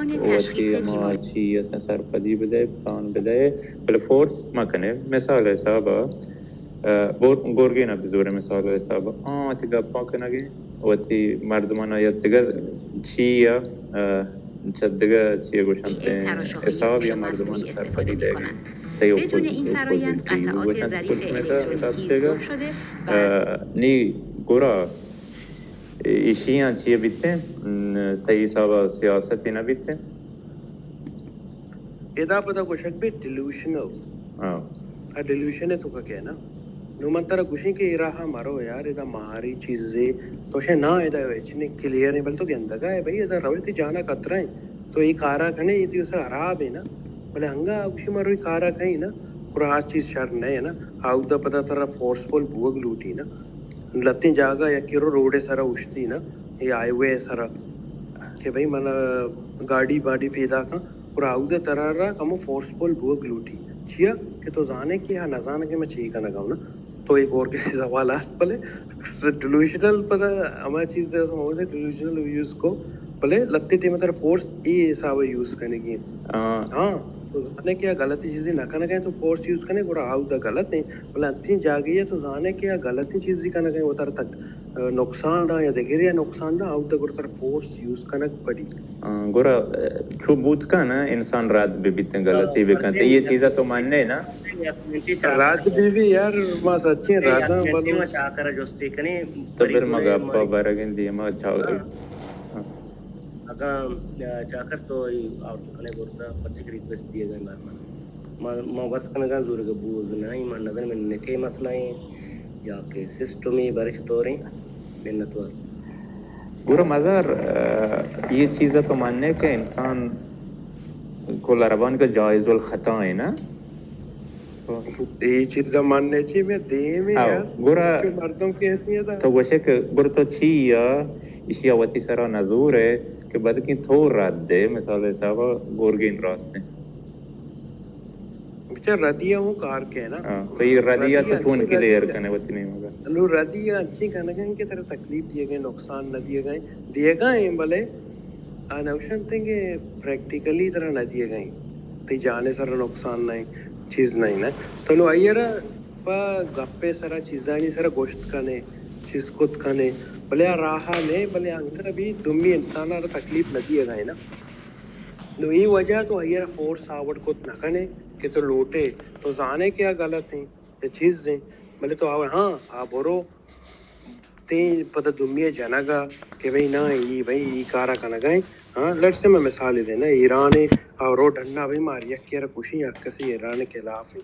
وتی ماچی اسا سرپدی بده پلان بده بل فورس مکنه مثال حسابا گورگینا بزور مثال حسابا تیگا پاکنگی وتی مردمان آیت تیگا چیا چدگا چیه گوشن حساب یا مردمان سرپدی ده بدون این فرایند قطعات ظریف الکترونیکی ذوب شده نی گورا ایشیان چیه بیته تی حسابا سیاستی نبیته ادا پتا کوشک بھی ڈیلوشنل ڈیلوشن ہے تو کا کہنا نو منترا کوشن کے راہ مارو یار ادا مہاری چیزیں تو شے نہ ادا وچنے کلیئر ہے بل تو گندا ہے بھائی ادا روتی جانا کترا ہے تو یہ کارا کھنے یہ تو خراب ہے نا بلے ہنگا اوشی مارو کارا کھئی نا پورا چیز شر نہیں ہے نا آو دا پتا ترا فورسفل بوگ لوٹی نا لتی جاگا یا کیرو روڈے سارا اٹھتی نا یہ آئے ہوئے سارا کہ بھائی من گاڑی باڑی پیدا کا اور آؤدے ترارا کمو فورسفل بوگ لوٹی چیا کہ تو جانے کی یا نہ جانے کے میں چاہیے کا نہ گاؤں نا تو ایک اور کے سوالات پلے ڈیلوشنل پتہ ہماری چیز ہے ڈیلوشنل یوز کو پلے لگتی تھی مطلب فورس یہ حساب یوز کرنے کی ہاں تو جانے کیا غلطی چیزیں نہ کرنا گئے تو فورس یوز کرنے اور آؤدہ غلط نہیں بولے اتنی جاگی ہے تو جانے کیا غلطی چیزیں کرنا گئے وہ تک نقصان دا یا دیکھ رہا نقصان دا آؤدہ گورتر فورس یوز کرنا پڑی گورا چھو بود کا نا انسان رات بھی بیتیں غلطی بھی کرتے یہ چیزیں تو ماننے نا رات بھی یار ما سچیں راتا بلو چاکر جوستی کنی تو پھر مگا اپا بارگن دی ما چاکر اگا چاکر تو آؤٹ کنے گورتا پچھے کی ریکویسٹ دیے گئے بارمان ما بس کنگا زور کا بوز نہیں ما نظر میں نکے مسئلہ ہیں یا کہ سسٹمی بارش تو رہی محنت وار گورا مزار یہ چیزیں تو ماننے کہ انسان کو لربان کا جائز والخطا ہے نا یہ چیزیں ماننے چاہیے میں دے میں یار گورا مردوں کی حیثیت ہے تو وشے کہ گورا تو چیا اسی آواتی سرا نظور ہے کہ بدکی تھور رات دے مثال صاحبہ گورگین راستے بچہ ردیہ ہوں کار کے نا تو یہ ردیہ تو چون کی لئر کرنے ہوتی نہیں ہوگا نو ردیہ اچھی کہنا گئے کہ طرح تکلیف دیے گئے نقصان نہ دیے گئے بلے نوشن تھے کہ پریکٹیکلی طرح نہ دیے گئے تی جانے سارا نقصان نہیں چیز نہیں نا تو نو آئیے رہا پا گپے سارا چیزیں نہیں سارا گوشت کھانے چیز کت کھانے بلے راہا نے بلے انگر ابھی دمی انسان آرہ تکلیف نہ دیے گئے نا نو یہ وجہ تو آئیے رہا فورس آورڈ کت نہ کھانے کہ تو لوٹے تو جانے کیا غلط ہیں یہ چیز ہیں بلے تو آور ہاں آبورو تین پتہ دمیہ جنگا کہ بھئی نا یہ بھئی یہ کارا کنا گئے ہاں لڑ سے میں مثال دے نا ایران آورو ڈھنڈا بھئی ماریا کیا رہا کشی یا کسی ایران کے خلاف ہیں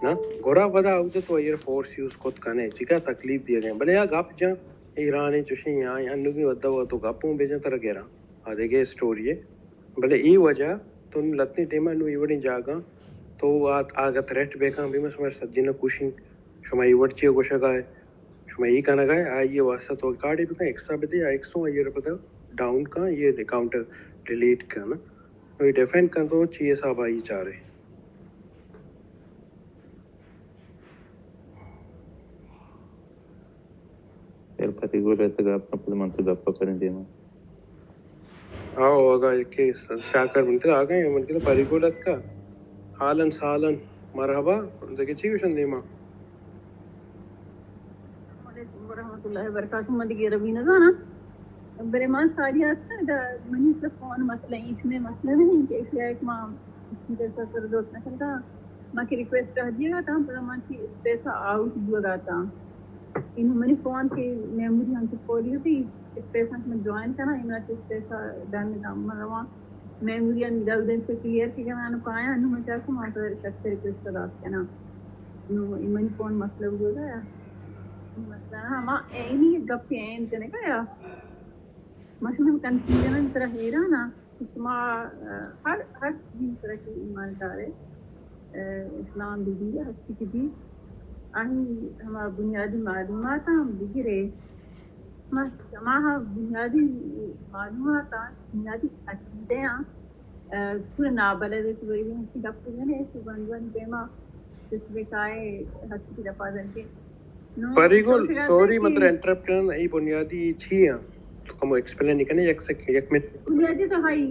نا گورا پدا آوتے تو یہ فورس یوز کت کنے چکا تکلیف دیے گئے بلے یا گپ جا ایران چوشی یہاں انو کی ودہ ہوا تو گپوں بیجن طرح گیرا آدھے گئے سٹوری ہے بلے ای وجہ تو لطنی ٹیمہ انو ایوڑی جاگا تو آگا تریٹ بیکاں بھی میں سمجھ سجنہ کشن شما ایوڑ چیئے گوشہ گائے شما ای کانا گائے آئیے واسطہ تو کارڈی بھی کھا ایکسٹرا بھی دے ایکسوں آئیے رہا پتا ڈاؤن کا یہ اکاؤنٹ ڈیلیٹ کا نا یہ ڈیفینڈ کا تو چیئے صاحب آئی چاہ رہے پھر پتی گو رہتا گا اپنا پھر منتو گپا کریں دیما آو آگا ایک شاکر منتو آگا ہے منتو پری گولت کا حالن سالن مرحبا دیکھے چی کشن دیما علیکم ورحمۃ اللہ وبرکاتہ مدگی روینہ زانا برمان ساریات دا منی سے فون مسئلہ اس میں مسئلہ نہیں کہ اس لیے ایک ماں جیسا کر دوست نہ کرتا ماں کی ریکویسٹ کر دیا تھا برمان کی پیسہ آؤٹ دیا تھا ان منی فون کی میموری ہم سے کھولی ہوتی اس پیسہ میں جوائن کرنا انہاں سے پیسہ ڈالنے کا مروا میموری ان دل دن سے کلیئر کی میں نے کہا انہوں میں چاہتا ہوں تو شخص سے ریکویسٹ کر دیا نا نو منی فون مسئلہ ہو گیا مثلا ما اینی گپ این کنے کا مثلا کنفیوژن طرح ہے نا شما ہر دین طرح کی ایمان دار ہے اسلام بھی ہے ہر چیز بھی آہی ہمارا بنیادی معلومات ہم بگرے ہمارا بنیادی معلومات بنیادی عقیدے ہیں پورے نابلد تو وہی ہم کی گپ کرنے اس بندن پیما جس بکائے ہر چیز دفعہ کے پریگول سوری مطلب انٹرپٹ کرنا ای بنیادی چھی ہیں تو کم ایکسپلین نہیں کرنے یک منٹ بنیادی تو ہائی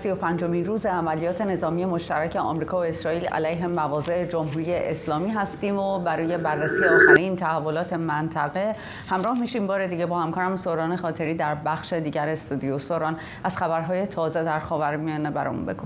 سی و پنجمین روز عملیات نظامی مشترک آمریکا و اسرائیل علیه مواضع جمهوری اسلامی هستیم و برای بررسی آخرین تحولات منطقه همراه میشیم بار دیگه با همکارم سوران خاطری در بخش دیگر استودیو. سوران، از خبرهای تازه در خاورمیانه برامون بگو.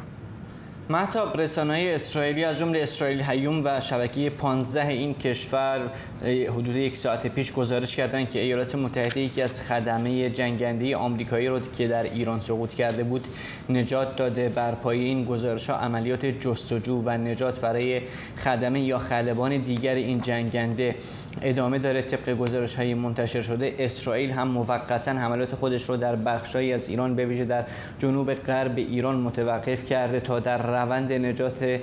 مهتاب، رسانه‌های اسرائیلی از جمله اسرائیل هیوم و شبکه 15 این کشور حدود یک ساعت پیش گزارش کردند که ایالات متحده یکی از خدمه جنگنده آمریکایی رو که در ایران سقوط کرده بود نجات داده. بر پایه این گزارش‌ها عملیات جستجو و نجات برای خدمه یا خلبان دیگر این جنگنده ادامه داره. طبق گزارش‌های منتشر شده اسرائیل هم موقتاً حملات خودش رو در بخش‌هایی از ایران به ویژه در جنوب غرب ایران متوقف کرده تا در روند نجات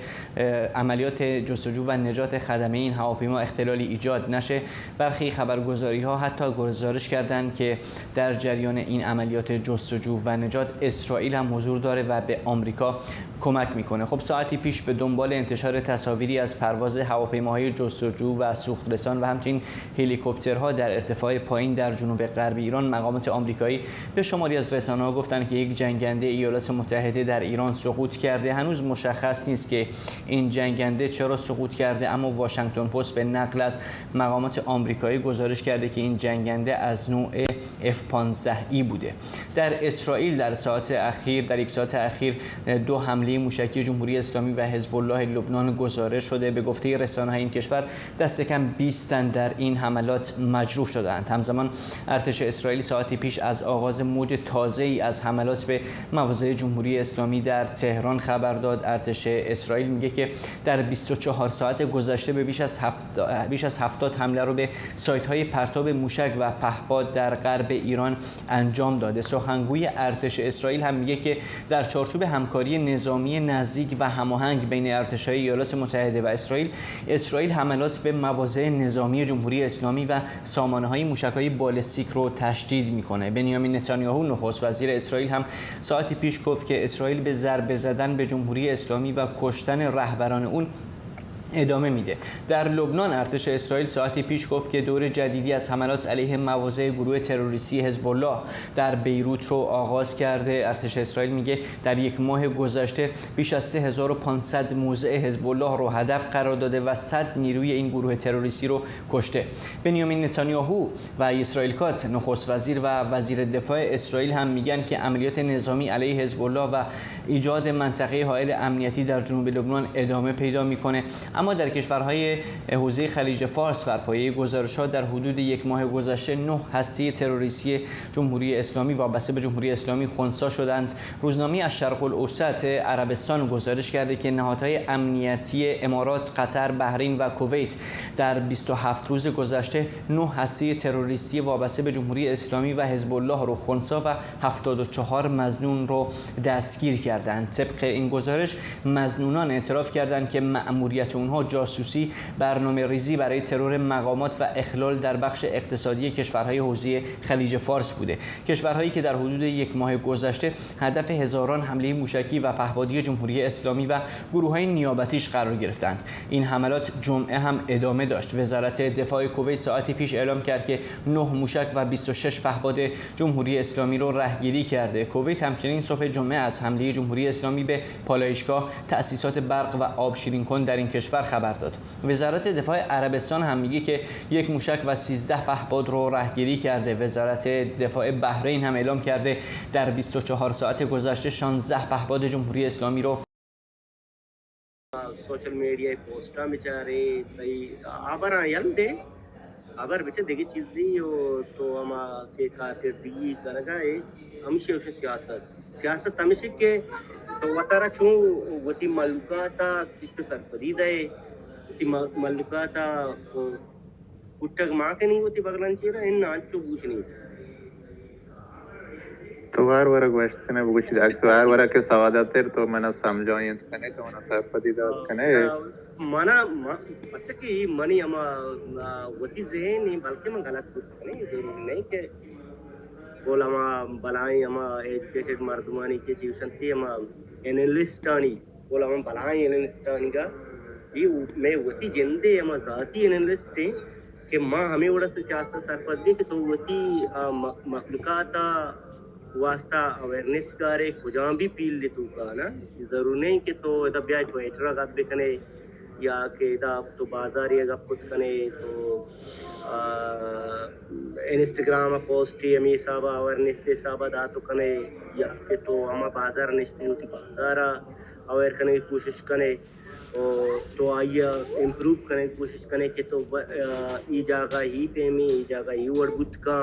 عملیات جستجو و نجات خدمه این هواپیما اختلالی ایجاد نشه. برخی خبرگزاری‌ها حتی گزارش کردند که در جریان این عملیات جستجو و نجات اسرائیل هم حضور داره و به آمریکا کمک میکنه. خب ساعتی پیش به دنبال انتشار تصاویری از پرواز هواپیماهای جستجو و سوخترسان و همچنین هلیکوپترها در ارتفاع پایین در جنوب غرب ایران، مقامات آمریکایی به شماری از رسانه‌ها گفتند که یک جنگنده ایالات متحده در ایران سقوط کرده. هنوز مشخص نیست که این جنگنده چرا سقوط کرده، اما واشنگتن پست به نقل از مقامات آمریکایی گزارش کرده که این جنگنده از نوع F-15E بوده. در اسرائیل در یک ساعت اخیر دو حمله موشکی جمهوری اسلامی و حزب الله لبنان گزارش شده. به گفته رسانه‌های این کشور دست کم 20 تن در این حملات مجروح شدند. همزمان ارتش اسرائیل ساعتی پیش از آغاز موج تازه‌ای از حملات به مواضع جمهوری اسلامی در تهران خبر داد. ارتش اسرائیل میگه که در 24 ساعت گذشته به بیش از 70 حمله رو به سایت‌های پرتاب موشک و پهپاد در غرب ایران انجام داده. سخنگوی ارتش اسرائیل هم میگه که در چارچوب همکاری نظامی نزدیک و هماهنگ بین ارتش‌های ایالات متحده و اسرائیل حملات به مواضع نظامی جمهوری اسلامی و سامانه‌های موشک‌های بالستیک رو تشدید میکنه. بنیامین نتانیاهو نخست وزیر اسرائیل هم ساعتی پیش گفت که اسرائیل به ضربه زدن به جمهوری اسلامی و کشتن رهبران اون ادامه میده. در لبنان ارتش اسرائیل ساعتی پیش گفت که دور جدیدی از حملات علیه مواضع گروه تروریستی حزب الله در بیروت رو آغاز کرده. ارتش اسرائیل میگه در یک ماه گذشته بیش از 3500 موضع حزب الله رو هدف قرار داده و 100 نیروی این گروه تروریستی رو کشته. بنیامین نتانیاهو و اسرائیل کاتس نخست وزیر و وزیر دفاع اسرائیل هم میگن که عملیات نظامی علیه حزب الله و ایجاد منطقه حائل امنیتی در جنوب لبنان ادامه پیدا میکنه. اما در کشورهای حوزه خلیج فارس بر پایه گزارش‌ها در حدود یک ماه گذشته 9 هسته تروریستی جمهوری اسلامی وابسته به جمهوری اسلامی خنثی شدند. روزنامه الشرق الاوسط عربستان گزارش کرده که نهادهای امنیتی امارات، قطر، بحرین و کویت در 27 روز گذشته 9 هسته تروریستی وابسته به جمهوری اسلامی و حزب الله رو خنثی و 74 مظنون رو دستگیر کردند. طبق این گزارش مظنونان اعتراف کردند که مأموریت اونها اونها جاسوسی، برنامه‌ریزی برای ترور مقامات و اخلال در بخش اقتصادی کشورهای حوزه خلیج فارس بوده. کشورهایی که در حدود یک ماه گذشته هدف هزاران حمله موشکی و پهپادی جمهوری اسلامی و گروه‌های نیابتیش قرار گرفتند. این حملات جمعه هم ادامه داشت. وزارت دفاع کویت ساعتی پیش اعلام کرد که 9 موشک و 26 پهپاد جمهوری اسلامی رو رهگیری کرده. کویت همچنین صبح جمعه از حمله جمهوری اسلامی به پالایشگاه، تأسیسات برق و آب شیرین کن در این کشور خبر داد. وزارت دفاع عربستان هم میگه که 1 موشک و 13 پهپاد رو رهگیری کرده. وزارت دفاع بحرین هم اعلام کرده در 24 ساعت گذشته 16 پهپاد جمهوری اسلامی رو سوشل میڈیا پوسٹاں بیچارے آبر یلدے آبر بچے دیگی چیزی تو اما کے کارکردگی کنگائے ہمشہ اسے سیاست ہمشہ کے تو وطارہ چھوں وطی ملکاتا کچھ سرپدید ہے وطی ملکاتا کٹک ماں کے نہیں وطی بغلان چیرہ ان نانچو بوچھ نہیں تو وار question ہے وہ کچھ وار کے سوالات ہے تو میں نے سمجھائی ان کنے تو میں نے پدیدات کنے مانا اچھا کہ منی اما وتی ذہن نہیں بلکہ میں غلط کچھ نہیں ضروری نہیں کہ بولا اما بلائیں اما ایجوکیٹڈ مردمانی کے چیوشن تھی اما انالسٹانی بولا اما بلائیں انالسٹانی کا یہ میں وتی جندے اما ذاتی انالسٹ ہیں کہ ماں ہمیں اڑا تو سیاست سرپدی کہ تو وتی مخلوقاتا واسطہ اویرنیس کارے کجاں بھی پیل لیتو کا نا ضرور نہیں کہ تو ادا بیا ٹویٹر گپ بکنے یا کہ ادا تو بازاری گپ کت کنے تو انسٹاگرام پوسٹ امی صاحب اویرنیس سے صاحب دا تو کنے یا کہ تو اما بازار نشتی ہوتی بازارا اویر کنے کی کوشش کنے تو آئیا امپروو کرنے کی کوشش کرنے کہ تو ای جاگہ ہی پیمی ای جاگہ ہی وڑبت کا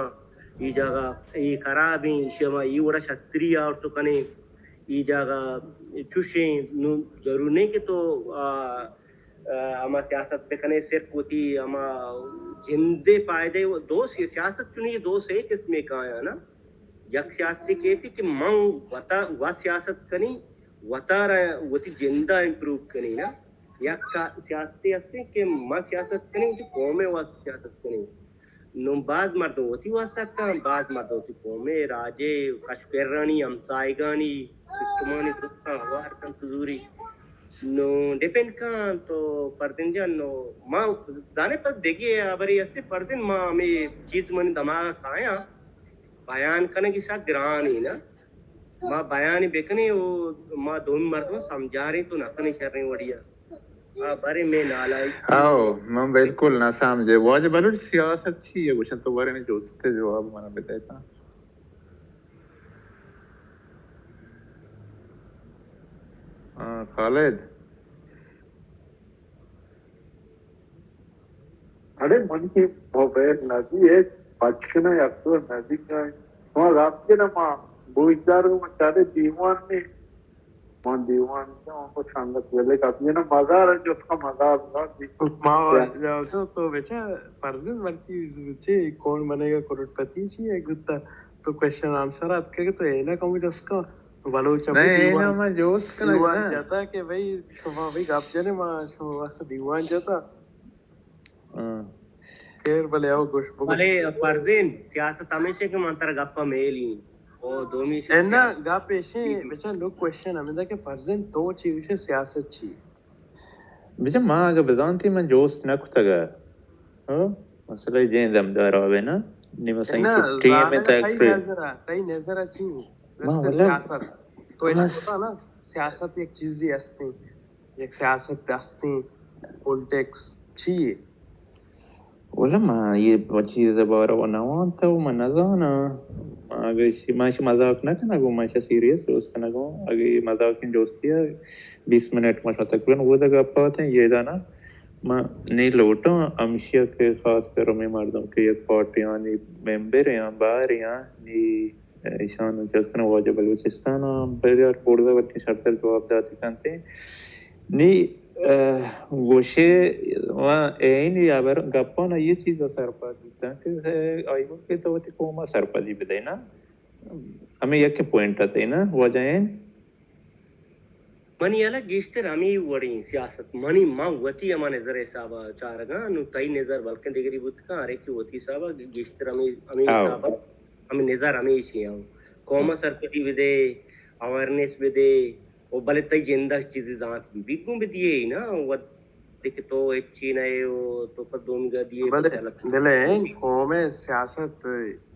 ای جاگہ ای خرابیں شما ای وڑا شتری اور تو کنے ای جاگہ چوشیں نو ضرور نہیں کہ تو اما سیاست پہ کنے صرف ہوتی اما جندے پائدے دو سیاست چنی دو سے قسم کا ہے نا یک سیاستی کہتی کہ من وطا و سیاست کنی وطا وطی جندہ امپروو کنی نا یک سیاستی ہستے کہ من سیاست کنی وطی قوم واسطہ سیاست کنی نو بعض مردوں ہوتی واسطہ بعض مردوں ہوتی قوم راجے کشکرانی ہمسائگانی سسٹمانی درستان ہوار کن تزوری نو ڈیپینڈ کان تو پردن جان نو ماں جانے پر دیکھیے ابری ہستے پردن ماں ہمیں چیز من دماغ کھایا بیان کرنے کی ساتھ گرانی نا ماں بیانی بیکنے ماں دون مردوں سمجھا رہی تو نکنی کر رہی وڑیا بارے میں نالائی میں بالکل نہ سمجھے واجب بلوچ سیاست چی ہے کچھ تو بارے میں دوست جواب مانا بتاتا خالد ارے من کی موبائل ندی ہے پچھنا یکتو ندی کا وہاں رات کے نا ماں بوچار کو مچارے دیوان میں من دیوان سے ان کو شانگت ویلے کہتی ہے نا مزار ہے جو اس کا مزار ماں تو بیچا پرزن مرتی چھے کون بنے گا کروڑ پتی چھے ایک گتا تو کوشچن آنسر آت کہ تو اینا کمی دس کا بلوچ دیوان جاتا کہ بھئی شما بھئی گاپ جانے ماں شما واسطہ دیوان جاتا پھر بلے آؤ گوش بلے پرزن سیاست ہمیشہ کے منتر گپا میلی اینا گا پیشے بیچا لوگ کوشچن ہمیں دا کہ پرزن تو چیوشے سیاست چی بیچا ماں اگر بزانتی من جوست نکتا گا مسئلہ جین دمدار آوے نا نیمہ سائن چھٹی میں تک تئی نظرہ چی سیاست تو اینا ہوتا نا سیاست ایک چیزی ہستی ایک سیاست ہستی پولٹکس چیئے ولا ما یہ چیز بارا و نوان تا و من نزانا اگر ماشی مذاق نکنه گو ماشی سیریس روز کنه گو اگر یہ مذاق این جوستی ہے 20 منٹ ماشا تقریباً وہ دا گپا ہوتے ہیں یہ دانا ما نہیں لوٹا امشیا کے خاص کر میں مردم کے یک پارٹیاں نی ممبر ہیں باہر ہیں نی ایشان جس کنه واجب بلوچستان بریار بوردا وقتی شرطل جواب داتی کنتے نی گوشه و این یابر گپانا یه چیز سرپا دیتا که آیو که تو وقتی کوما سرپا دی بده نا همه یک پوینت آتے نا واجه این منی الا گیشتر ہمیں وڑی سیاست منی ماں وتی اما نظر صاحب چارگا نو تئی نظر بلکہ دیگری بوت کا ارے کی وتی صاحب گیشتر ہمیں صاحب ہمیں نظر ہمیں شیاں قوم سرپتی ودے اویرنس ودے او بلے تئی جندہ چیز ذات بھی کو بدیے نا ود دیکھ تو ایک چین ہے او تو پدوم گا دیے بلے دلے قوم سیاست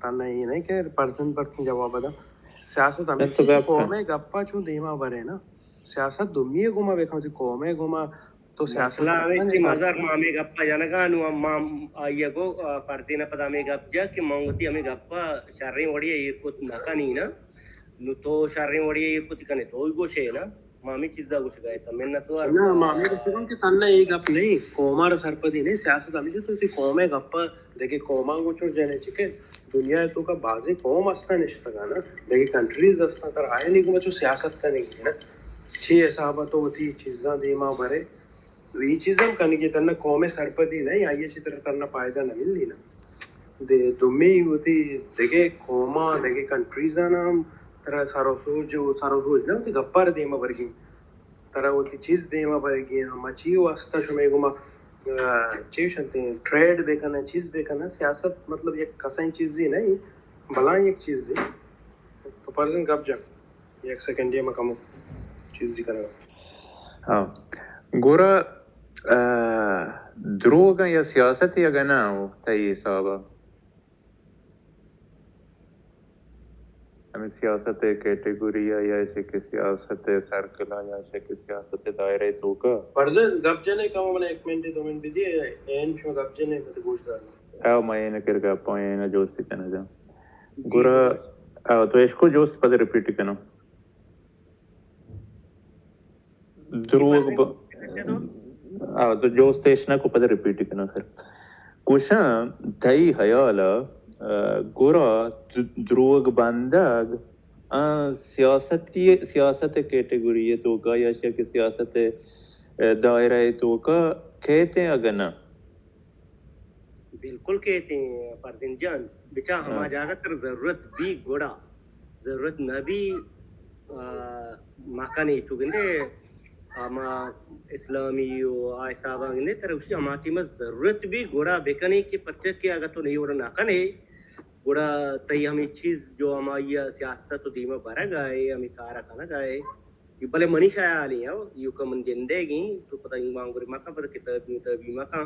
تن ہی نہیں کہ پرسن پر جواب دا سیاست ہمیں قوم گپا چھو دیما برے نا سیاست دمیے گما بیکھا تھی قوم گما تو سیاست ہمیں مزار مامے گپا جانگا نو مام آئیے گو پردی نہ پدا میں گپ جا کہ مانگتی ہمیں گپا شرری وڑی یہ کو نکا نہیں نا نو تو شرری وڑی یہ کو تکنے تو گو شے نا مامی چیزا گوش گئے تا میں نہ تو نا مامی کو کہوں کہ تن یہ گپ نہیں قومار سرپدی نہیں سیاست ہمیں تو تی قوم گپا دیکھے قوما کو چھوڑ جانے چکے دنیا تو کا بازی قوم استا نشتا نا دیکھے کنٹریز استا کر آئے نہیں کو بچو سیاست کا نہیں ہے نا چھ حسابہ تو ہوتی چیزاں دیما برے یہ چیزاں کرنے کی تنہ قوم سرپدی نہیں آئیے چی طرح تنہ پائدہ نہ ملی نا دے دمی ہوتی دیکھے قوما دیکھے کنٹریزاں نام طرح سارو سوج نا ہوتی گپار دیما برگی طرح ہوتی چیز دیما برگی ہما چی واسطہ شمی گما چیز شنتے ہیں ٹریڈ بیکنا چیز بیکنا سیاست مطلب ایک کسائیں چیز ہی نہیں بلائیں ایک چیز ہی تو پرزن گپ جا ایک سیکنڈ یہ مکمو چیز ہی کرنا ہاں گورا دروغ یا سیاست یا گنا ہو تئی صاحبہ ہمیں سیاست کیٹیگوری یا ایسے کہ سیاست سرکل یا ایسے کہ سیاست دائرہ تو کا فرزن گپ جنے کا میں ایک منٹ دو منٹ دیے این شو گپ جنے مت گوش دار میں نے کر گا پوائنٹ جوست کنا جا گورا تو اس کو جوست پد ریپیٹ کنا دروغ تو جوست اسنا کو پد ریپیٹ کنا پھر کچھ دئی حیالا گورا دروغ بندگ سیاست کیٹیگوری تو کا یا کہ سیاست دائرہ تو کا کہتے ہیں اگر نا بالکل کہتے ہیں پردین جان بچا ہما جاگا تر ضرورت بھی گوڑا ضرورت نہ بھی ماکا نہیں تو گندے ہما اسلامی و آئیسابہ گندے تر اسی ہما ٹیمہ ضرورت بھی گوڑا بیکنے کے پرچہ کیا اگر تو نہیں ہو رہا ناکا نہیں گوڑا تئی ہمیں چیز جو ہماری سیاستہ تو دیمہ بارا گائے ہمیں کارا کھانا گائے یہ بلے منی خیالی ہیں یہ کمن جندے گی تو پتہ ہی مانگوری مکہ پتہ کتابی مکہ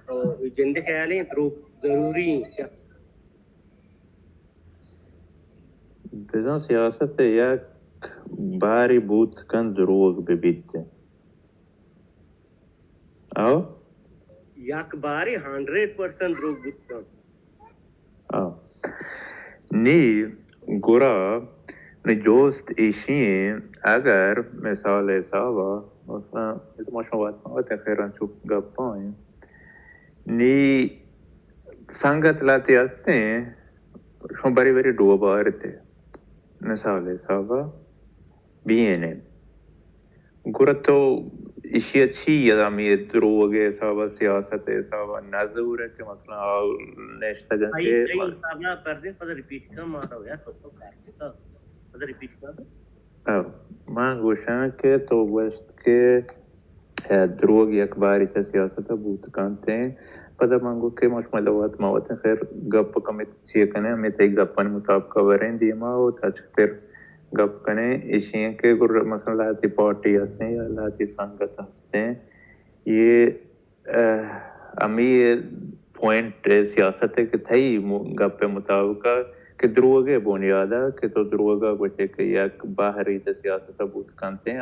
اور جندے خیالی ہیں تو ضروری ہیں بزن سیاست یک باری بوت کن دروغ ببیتے آو یک باری 100% دروغ بوت کن نی گورا نی جوست ایشین اگر مثال صاحبہ مثلا اتماشا بات خیران چوک گپائیں نی سنگت لاتی ہستے ہیں شما بری بری دو بار تھے مثال صاحبہ بینے گورا تو اشی اچھی یادامی دروگے صاحبہ سیاست صاحبہ نظور ہے کہ مثلا نشتہ جنتے ای صاحبہ پردین پتہ ریپیٹ کا مارا ہویا تو کارتے کا پتہ ریپیٹ کا میں گوشن کے تو گوشت کے دروگ یک باری تا سیاست بوت کانتے ہیں پتہ مانگو کہ مشملوات ماوات ہیں خیر گپ کمیت چیئے کنے ہمیں تے گپن مطابقہ ورین دیما ہو تاچ پھر گپ کنے اشیاں کے گر مثلا لاتی پارٹی ہستے ہیں یا لاتی سنگت ہستے ہیں یہ امی پوائنٹ سیاست ہے کہ تھئی گپ مطابقہ کہ دروگے بنیادہ کہ تو دروگا بچے کہ یک باہری تا سیاست بوت کانتے ہیں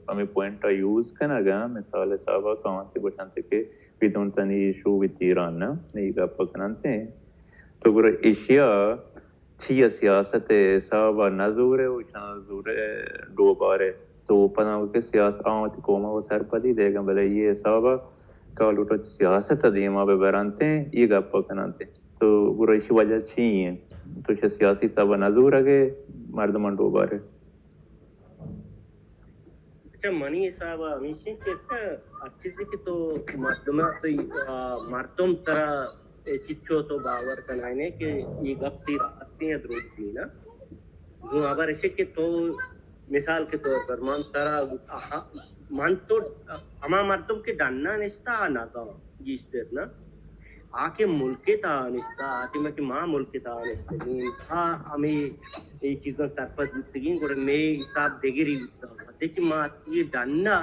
ہمیں پوائنٹا یوز کنا گا مثال صاحبہ کہاں سے بچانتے کہ بدون تنی ایشو ویت ایران نا نہیں گا پکنانتے ہیں تو گر ایشیا چیا سیاست صاحبہ نظور ہے وچا نظور ہے دو بارے تو پناہ کہ سیاست آمتی قومہ و سرپدی دے گا بلے یہ صاحبہ کالوٹا سیاست دیما بے برانتے ہیں یہ گا پکنانتے ہیں تو گر ایشی وجہ چھی ہیں تو چھ سیاسی صاحبہ نظور ہے مردمان دو بارے اچھا منی صاحبہ ہمیشہ کہ اچھی سے کہ تو مردمہ تو مردم طرح چچو تو باور کنائنے کہ یہ گپ تیر آتے ہیں دروگ بھی نا جو آبار ایسے کہ تو مثال کے طور پر مان ترا مان تو اما مردم کے ڈننا نشتا نہ تو گیشتر نا آکے ملک تا نشتا آتی میں کہ ماں ملک تا نشتگین ہمیں یہ چیزیں سرپت بودتگین گوڑے میں حساب دیگری بودتا دیکھ ماں یہ ڈننا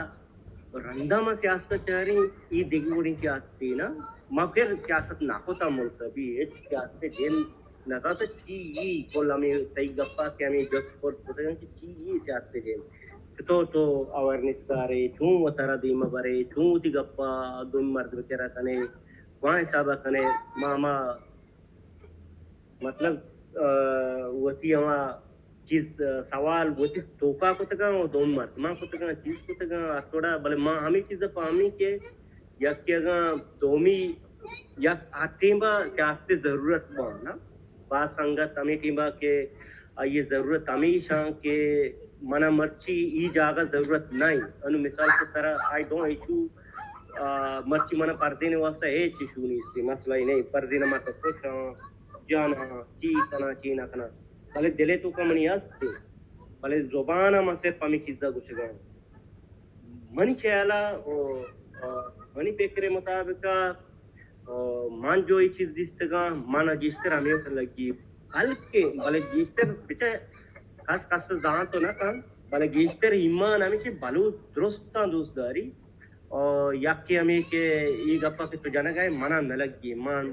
رندہ ماں سیاست چاہریں یہ دیگی گوڑی سیاست تی نا ماں پھر سیاست نہ ہوتا ملک بھی سیاست دین لگا تو چی یہ کول ہمیں تئی گپا کہ ہمیں جو سپورٹ ہوتا ہے کہ چی یہ سیاست دین تو اویرنس کارے چون و ترہ دیمہ برے چون تی گپا دوم مرد بکرہ کنے وہاں حسابہ کنے ماما مطلب وہتی ہما چیز سوال وہتی توکا کو تکا وہ دوم مرد ماں کو تکا چیز کو تکا تھوڑا بلے ماں ہمیں چیزیں پاہمی کے یک کہ اگا دومی یک آتیں با سیاست ضرورت پانا با سنگت ہمیں ٹیمبا کہ یہ ضرورت ہمیشہ کہ منہ مرچی ای جاگہ ضرورت نہیں انو مثال کی طرح آئی ڈونٹ ایشو مرچی منہ پردینے واسطہ ایچ ایشو نہیں اس کی مسئلہ ہی نہیں پردینے ماں تو خوش جانا چی کنا چی نہ کنا بلے دلے تو کمنی آستے بلے زبانہ ماں صرف ہمیں چیزہ گوش گئے منی خیالہ منی پیکرے مطابقہ مان جو یہ چیز دیستگا مانا جیشتر ہمیں اتر لگی ہلکے بلے جیشتر بچے خاص خاص زان تو نہ کام بلے جیشتر ایمان ہمیں چھے بلو درستان دوست داری اور یک کے ہمیں کہ یہ گپا کہ تو جانا گئے مانا نہ لگی مان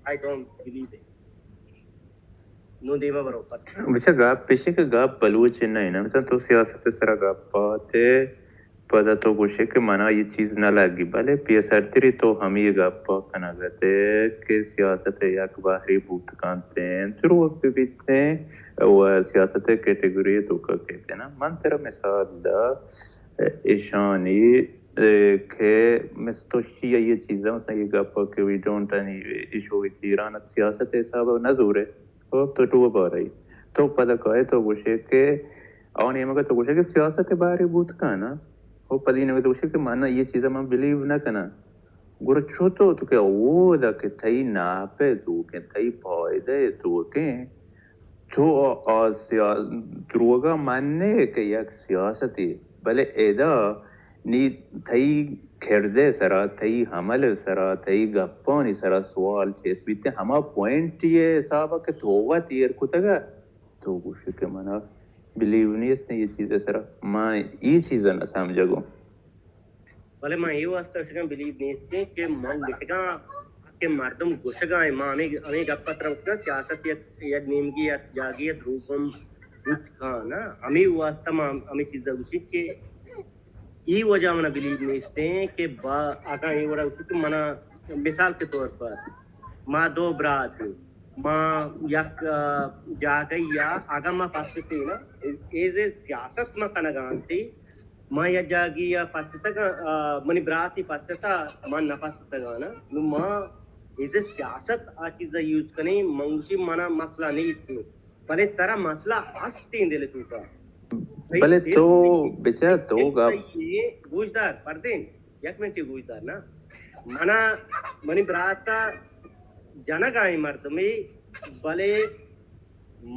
I don't believe it نو دیما برو پتہ بچہ گاپ پیشے کہ گاپ بلوچ نہیں نا مثلا تو سیاست سرا گاپ پاتے پدا تو گوشے کہ منا یہ چیز نہ لگی بلے پیسر تری تو ہم یہ گاپ پا کنا گتے کہ سیاست یک باہری بوت کانتے ہیں تر وقت بیتے ہیں وہ سیاست کیٹیگوری تو کا کہتے ہیں نا من تیرا مثال دا ایشانی کہ مستوشی یہ چیزیں مثلا یہ گاپا کہ we don't any issue with Iran سیاست حساب نظور ہے تو تو با رہی تو پدا کہے تو گوشے کہ آن یہ مگا تو گوشے کہ سیاست باہری بوت کا نا وہ پدی نے تو گوشے کہ مانا یہ چیزیں میں بلیو نہ کنا گورا چھو تو کہ وہ دا کہ تھئی ناپے تو کہ تھئی پائدے تو کہ تو دروگا ماننے کہ یک سیاستی بلے ایدا نی تھئی کھردے سرا تھئی حمل سرا تھئی گپانی سرا سوال چیس بیتے ہما پوائنٹ یہ حسابہ کہ توگا تیر کتگا تو گوشے کہ منا بلیو نہیں اس نے یہ چیزیں سرا ماں یہ چیزیں نہ سمجھا گو بلے ماں یہ واسطہ شکاں بلیو نہیں اس نے کہ ماں لکھگاں کہ مردم گوشگاں ماں ہمیں گپا طرف کا سیاست یا نیمگی یا جاگیت روپم بوت کھاں نا ہمیں واسطہ ماں ہمیں چیزیں گوشی کہ یہ وجہ منہ بلیو نہیں اس نے کہ آگاں یہ وڑا کہ منہ مثال کے طور پر ماں دو برات ماں یک جاگئی یا آگاں ماں پاستے نا ایزے سیاست ماں کنگانتی ماں یا جاگی یا پاستا کا منی براتی پاستا ماں نہ پاستا گا نا نو ماں ایزے سیاست آ چیزا یوز کریں منگوشی مانا مسئلہ نہیں اتنو بلے ترہ مسئلہ ہستین دلے تو کا بلے تو بچہ تو گا گوشدار پردین یک منٹی گوشدار نا منا منی براتا جانا گائیں مردمی بلے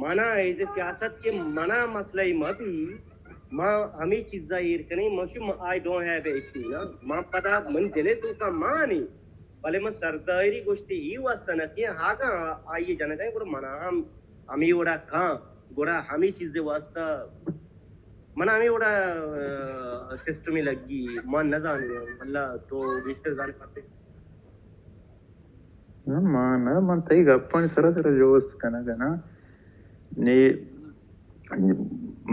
منا ایزے سیاست کے منا مسئلہ مبی ماں ہمیں چیزا ایر کنی مشو I don't have a issue نا ماں پتا من دلے تو کا ماں نہیں بلے میں سردائری گوشتی ہی واسطہ نہ کیا ہاگا آئیے جانا گئے گوڑا منا ہمیں وڑا کھاں گوڑا ہمیں چیزیں واسطہ منا ہمیں وڑا سسٹمی لگی مان نہ جانے اللہ تو بیشتر جانے پاتے مان تئی گپانی سرا سرا جوست کنا گنا نی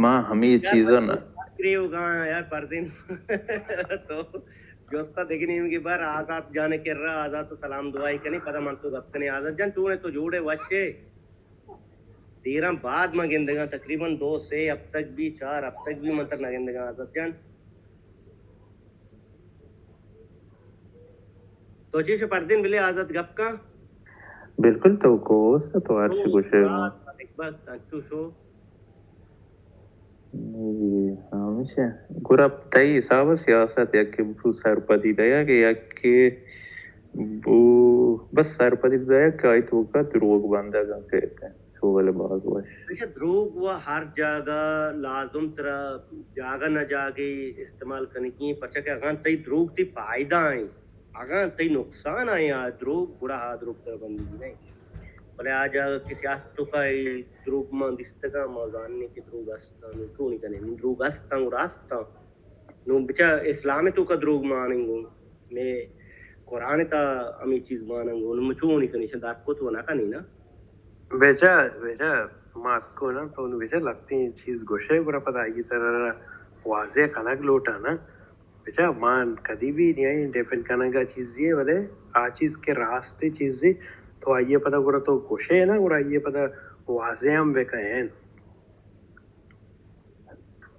ماں ہمیں چیزوں نا کریو گاں یار پردین تو جوستا دیکھنی ان کی بار آزاد جانے کر رہا آزاد تو سلام دعائی کنی پتہ من تو گپ کنی آزاد جان تو نے تو جوڑے وشے 13 بعد میں گندگاں تقریباً 2 سے اب تک بھی 4 اب تک بھی منتر نہ گندگاں آزاد جان تو چیشو پردین بلے آزاد گپ کا بالکل تو کوست تو ہرچی گوشے گا ایک بات تنچو شو ہمیشہ گورا تئی حساب سیاست یا کہ بو سرپدی دیا کہ یا کہ بو بس سرپدی دیا کہ آئی تو کا دروگ باندھا گا کہتے ہیں تو والے باغ واش اچھا دروگ و ہر جگہ لازم ترا جاگہ نہ جاگے استعمال کرنے کی پرچہ کہ اگان تی دروگ تی فائدہ آئیں اگان تی نقصان آئیں دروگ بڑا دروگ تر بندی نہیں بلے آج کی سیاستوں کا دروگ مان دستگا موزاننے کی دروگ استا نو تو نہیں کنے دروگ استا نو راستا نو بچا اسلام تو کا دروگ مانیں گو میں قرآن تا امی چیز مانیں گو نو مچو نہیں کنی شدار کو تو نہ کنی نا بیچا ما کو نا تو بیچا لگتی ہیں چیز گوشے برا پتا یہ طرح واضح کنک لوٹا نا بیچا مان کدی بھی نہیں آئی ڈیپینڈ کرنے کا چیز یہ بولے آ چیز کے راستے چیزیں تو آئیے پتا گورا تو گوشے ہے نا گورا آئیے پتا واضح ہم بے کہیں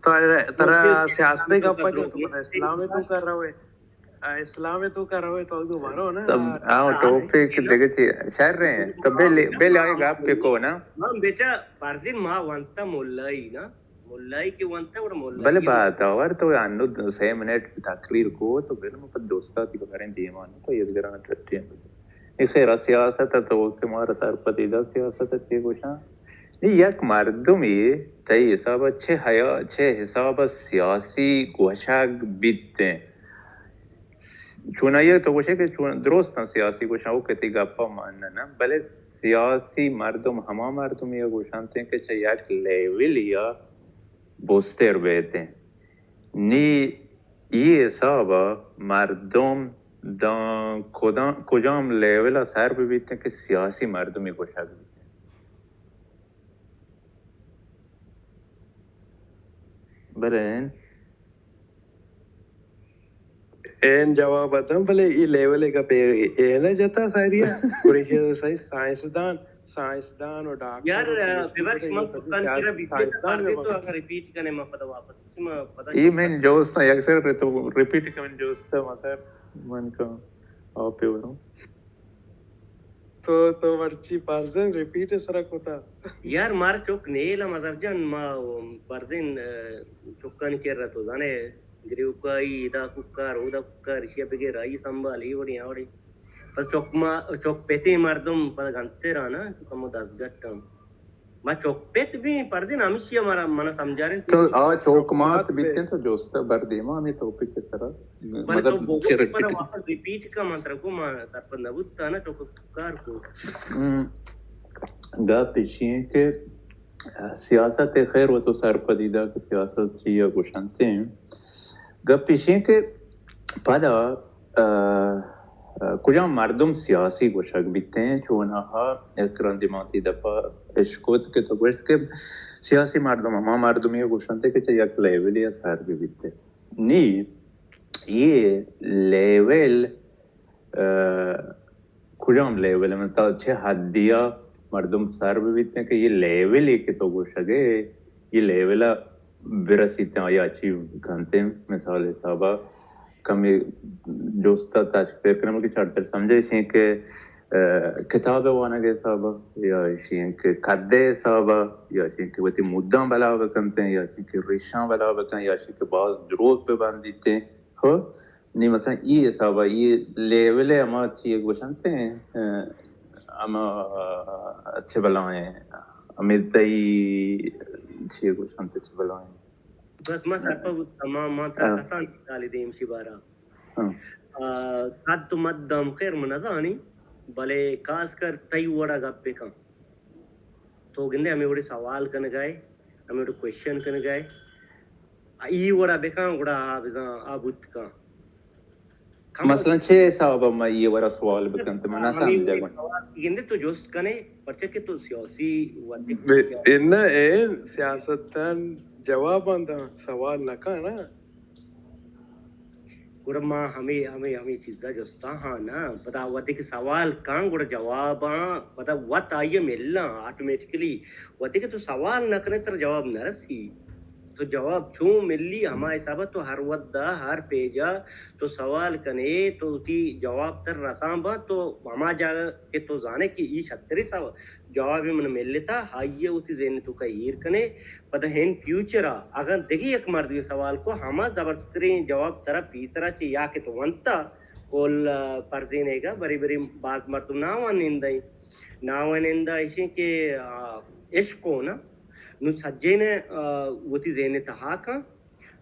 تو طرح سیاستے کا پچھو تو پتا اسلام میں تو کر رہا ہے اسلام میں تو کر رہا ہے تو دوبارہ نا تب ٹاپک دیکھیں شہر رہے ہیں تب بیل آئے گا آپ کے کو نا ماں بیچا پردین ماں وانتا مولائی نا مولائی کی وانتا اور مولائی بلے بات اور تو انو 6 منٹ تقریر کو تو پھر میں پتہ دوستا کی بغیر دیمان تو یہ گرانا ٹرٹی ہے خیر سیاست تو کہ مارا سر پتیدہ سیاست ہے گوشاں یک مردمی تی حساب چھ حساب سیاسی گوشاگ بیتیں چونائیے تو گوشے کہ درست ہیں سیاسی گوشاں وہ کتی گپا ماننا نا بلے سیاسی مردم ہما مردم یہ گوشانتے ہیں کہ چھ یک لیول یا بوستر بیتے نی یہ حساب مردم دان کجام لیولا سر بھی بیتے ہیں کہ سیاسی مردمی گوشاگ بیتے برین این جواب اتم بلے ای لیولے کا پیر اینا جتا ساریا کوریشی صحیح سائنسدان اور ڈاکٹر یار ببخش میں کان کرا بیچے کر دے تو اگر ریپیٹ کرنے میں پتہ واپس میں پتہ یہ میں جوست ہے اکثر تو ریپیٹ کرنے جوست ہے مطلب من کا آپ ہو رہا تو ورچی پارزن ریپیٹ سرک ہوتا یار مار چوک نیلا مدر جان ما پردین چوکان کر رہا تو جانے گریو کائی دا کوکار او دا کوکار شیا بگے رائی سنبھالی وڑی آوڑی پر چوک پیتے مردم پر گنتے رہا نا چوکا 10 گھٹا ما چوک پیت بھی پردین ہمیشہ ہمارا منا سمجھا رہے تو چوک مات بیتے ہیں تو جوست ہے بر دیما ہمیں ٹاپک کے سرا مطلب بہت پر واپس ریپیٹ کا منتر کو ما سر پر نبوت تھا نا چوک کوکار کو گا پیچھے ہیں کہ سیاست خیر وہ تو سر پدیدہ کہ سیاست سیا گوشنتے ہیں گا پیچھے ہیں کہ پدا کجام مردم سیاسی گوشک بیتے ہیں چونہا اکران دیماتی دفعہ اشکوت کے تو گوشت کہ سیاسی مردم ہما مردم یہ گوشنتے کہ چاہے یک لیول یا سر بھی بیتے نی یہ لیول کجام لیول ہے مطلب چھے حدیہ مردم سر بھی بیتے ہیں کہ یہ لیول ہی کہ تو گوشگے یہ لیول برسیتے ہیں یا اچھی گھنتے ہیں مثال حسابہ کمی دوستا تشکر کرنے کی چارتر سمجھے اسی ہیں کہ کتاب وانا کے حسابہ یا اسی ہیں کہ قدے حسابہ یا اسی ہیں کہ وہ مدام بلا بکنتے ہیں یا اسی ہیں کہ ریشان بلا بکن یا اسی ہیں کہ بعض دروگ پہ باندھ دیتے ہیں ہو نہیں مثلا یہ حسابہ یہ لیول ہے ہما اچھی ایک گوشنتے ہیں ہما اچھے بلائیں امیدتائی اچھی ایک گوشنتے اچھے بلائیں بس ما سر پر تمام ما ترکسان تالی دیم شبارا قد مدام خیر منظانی بلے خاص کر تی وڑا گپ پہ کم تو گندے ہمیں وڑی سوال کرنے گئے ہمیں وڑی کوئیشن کرنے گئے ای وڑا بے کام وڑا آبود کا مثلا چھے صاحب میں یہ وڑا سوال بکنتے میں نہ سمجھا گونے گندے تو جوست کنے پرچہ کہ تو سیاسی انہا این سیاستان جواب آندہ سوال نہ کہنا گوڑا ماں ہمیں چیزا جوستا ہاں نا پتا وقتی کہ سوال کان گوڑا جواب پتا وقت آئیے ملنا آٹومیٹکلی وقتی کہ تو سوال نہ کرنے تر جواب نہ رسی تو جواب چون ملی ہمارے حسابہ تو ہر وقت ہر پیجا تو سوال کنے تو تی جواب تر رسام با تو ہما جاگہ کہ تو جانے کی ای شتری سوال جواب من مل لیتا ہائیے ہوتی ذہن تو کا ہیر کنے پتہ ہین فیوچرا اگر دیکھی ایک مرد یہ سوال کو ہما زبردترین جواب طرف پیسرا چی یا کہ تو ونتا کول پردینے گا بری بری بات مردم نہ وانندائی nawanenda ishin ke eshkona nu sajjene wati zene tahaka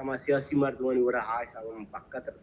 اما سیاسی مردمانی ورا عاش هم پکا تر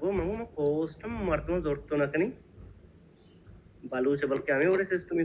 go mamu cost martmo zorto nakani baluche balki ami ore system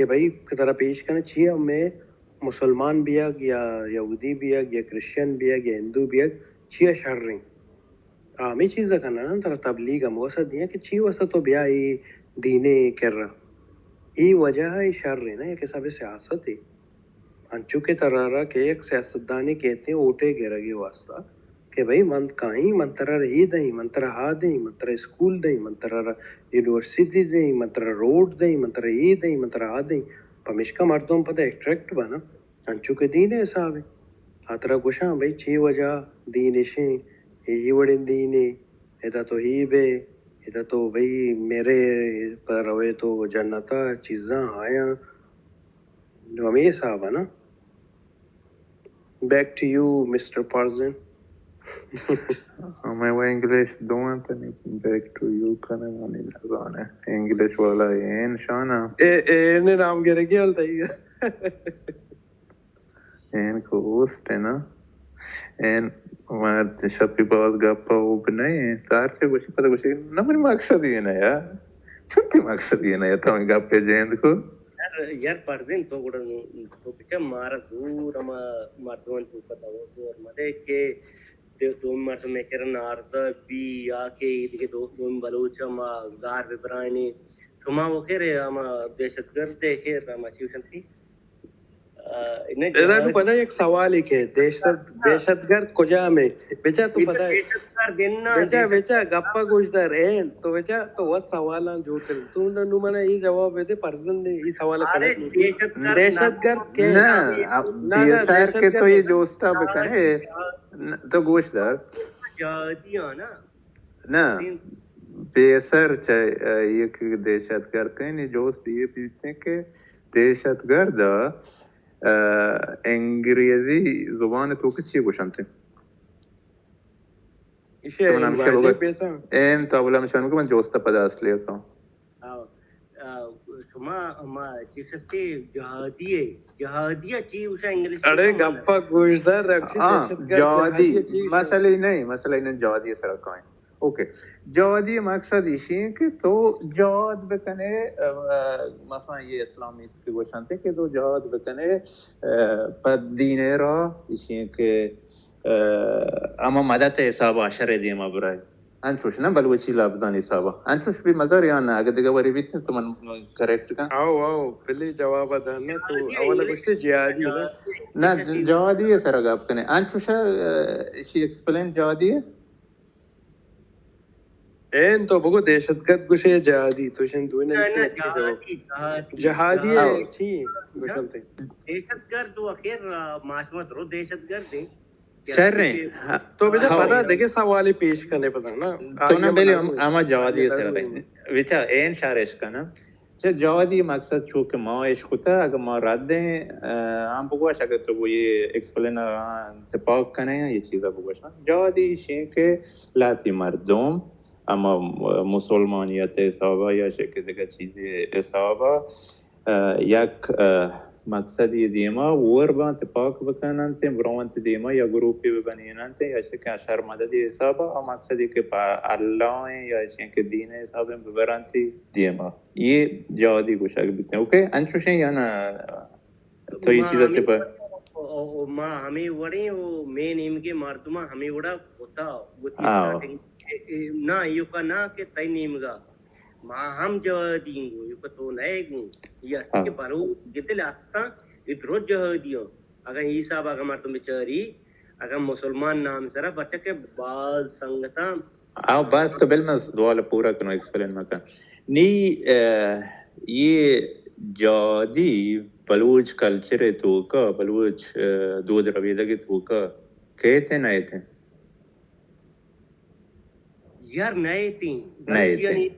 کہ بھائی کی طرح پیش کرنا چاہیے میں مسلمان بھی ہے یا یہودی بھی ہے یا کرسچن بھی ہے یا ہندو بھی ہے چیئے شر رہی ہمیں چیزیں کرنا نا طرح تبلیغ ہم وسط دیا کہ چی وسط تو بیا ہی دینے کر رہا یہ وجہ ہے شر رہی نا یہ کہ سب سیاست ہے انچو کے طرح رہا کہ ایک سیاستدانی کہتے ہیں اوٹے گرہ گے واسطہ کہ بھائی من کہیں منترا رہی دیں منترا ہا دیں منترا اسکول دیں منترا یونیورسٹی دیں منترا روڈ دیں منترا یہ دیں منترا ہا دیں پمشکا مردوں پتہ ایکٹریکٹ بنا انچو کے دین حساب ہے ہاترا گوشاں بھائی چی وجہ دین اشیں ہی وڑیں دین ادا تو ہی بے ادا تو بھائی میرے پر ہوئے تو جنتا چیزاں آیا جو ہمیں حساب ہے نا بیک ٹو یو مسٹر پارزن میں وہ انگلش دوں تو نہیں بیک ٹو یو کرنے والی زبان ہے انگلش والا این شانا نے نام گرے کیا ہوتا ہے این کو ہوسٹ ہے نا این ہمارے شپی باز گپا وہ بنائے تار سے کچھ پتہ کچھ نہ میری مقصد یہ نا یار چھوٹی مقصد یہ نا یا تو ہمیں گپے جیند کو یار پردین تو گڑا تو پچھا مارا دور اما مردوان تو پتا وہ دور مدے کہ دو مرد میں کرن آردا بی آکے دیکھے دو بلوچ اما گار ببرائنی شما وہ کہرے اما دہشت گرد دیکھے اما چیوشن تھی تو پتہ ایک سوال ہی کہ دہشت گرد کجا میں بیچا تو پتہ ہے بیچا گپا گوشدار این تو بیچا تو وہ سوالاں جو کر تو نو منا یہ جواب دے پرزن دے یہ سوال کرے دہشت گرد کہ نہ سر کے تو یہ دوستا بکنے تو گوشدار جادیاں نا نہ بیسر یہ کہ دہشت گرد کہیں نہیں دوست یہ پیچھتے ہیں کہ دہشت گرد انگریزی زبان تو کچھ یہ گوشنتے این تو اولا مشانو کہ من جوستا پدا اصلی ہوتا ہوں شما اما چیف سکتے جہادیہ چی اوشا انگلیش اڑے گپا گوشدار جہادی مسئلہ نہیں جہادی سر کہیں اوکے جہادی مقصد اسی ہے کہ تو جہاد بکنے مثلا یہ اسلامی اس کے گوشنتے کہ تو جہاد بکنے پد دینے را اسی ہے کہ اما مدد حساب عشر دیم ابرائی انچوش نا بلوچی لابزان حسابا انچوش بھی مزار یا نا اگر دیگا باری بیتن تو من کریکٹ کن آو پہلے جواب دانا تو اولا کچھ جہادی نا جہادی ہے سر اگا آپ کنے انچوشا اسی ایکسپلین جہادی ہے این تو بگو دہشت گرد گوشے جہادی تو شن دونے جہادی ہے چی گوشنتے دہشت گرد وہ اخیر معاشمت رو دہشت گرد ہیں سر رہے تو بیچا پتا دیکھے سوالی پیش کرنے پتا نا تو نا پہلے اما جوادی سر رہے بیچا این شارش کا نا جوادی مقصد چونکہ ماں عشق ہوتا اگر ماں رد دیں ہم بگوش اگر تو وہ یہ ایکسپلین اتفاق کرنے ہیں یہ چیزیں بگوش جوادی شیں کہ لاتی مردم اما مسلمانیت حسابہ یا شکل دیگر چیزیں حسابہ یک مقصد یہ دیما اور بان اتفاق بکنانتے بروانت دیما یا گروپی ببنینانتے یا شکل اشار مدد حسابہ اور مقصد یہ کہ اللہ ہیں یا شکل دین حسابہ ببرانتی دیما یہ جوادی کو شکل بیتے ہیں اوکے انچوشیں یا نا تو یہ چیزیں تپا ماں ہمیں وڑیں وہ مین ایم کے مردمہ ہمیں وڑا ہوتا ہوتی سٹارٹنگ نا یو کا نا کہ تئی نیم گا ماں ہم جہادی گو یو کا تو نئے گو یا کہ بارو گتے لاستا ادھر جہادیوں اگر یہ صاحب اگر مردم بچاری اگر مسلمان نام سرا بچہ کے بعض سنگتا آو بس تو بل میں دوالا پورا کنو ایکسپلین مکا نی یہ جہادی بلوچ کلچر تو کا بلوچ دودھ رویدہ کے تو کا کہتے نئے تھے یار نئے تھیں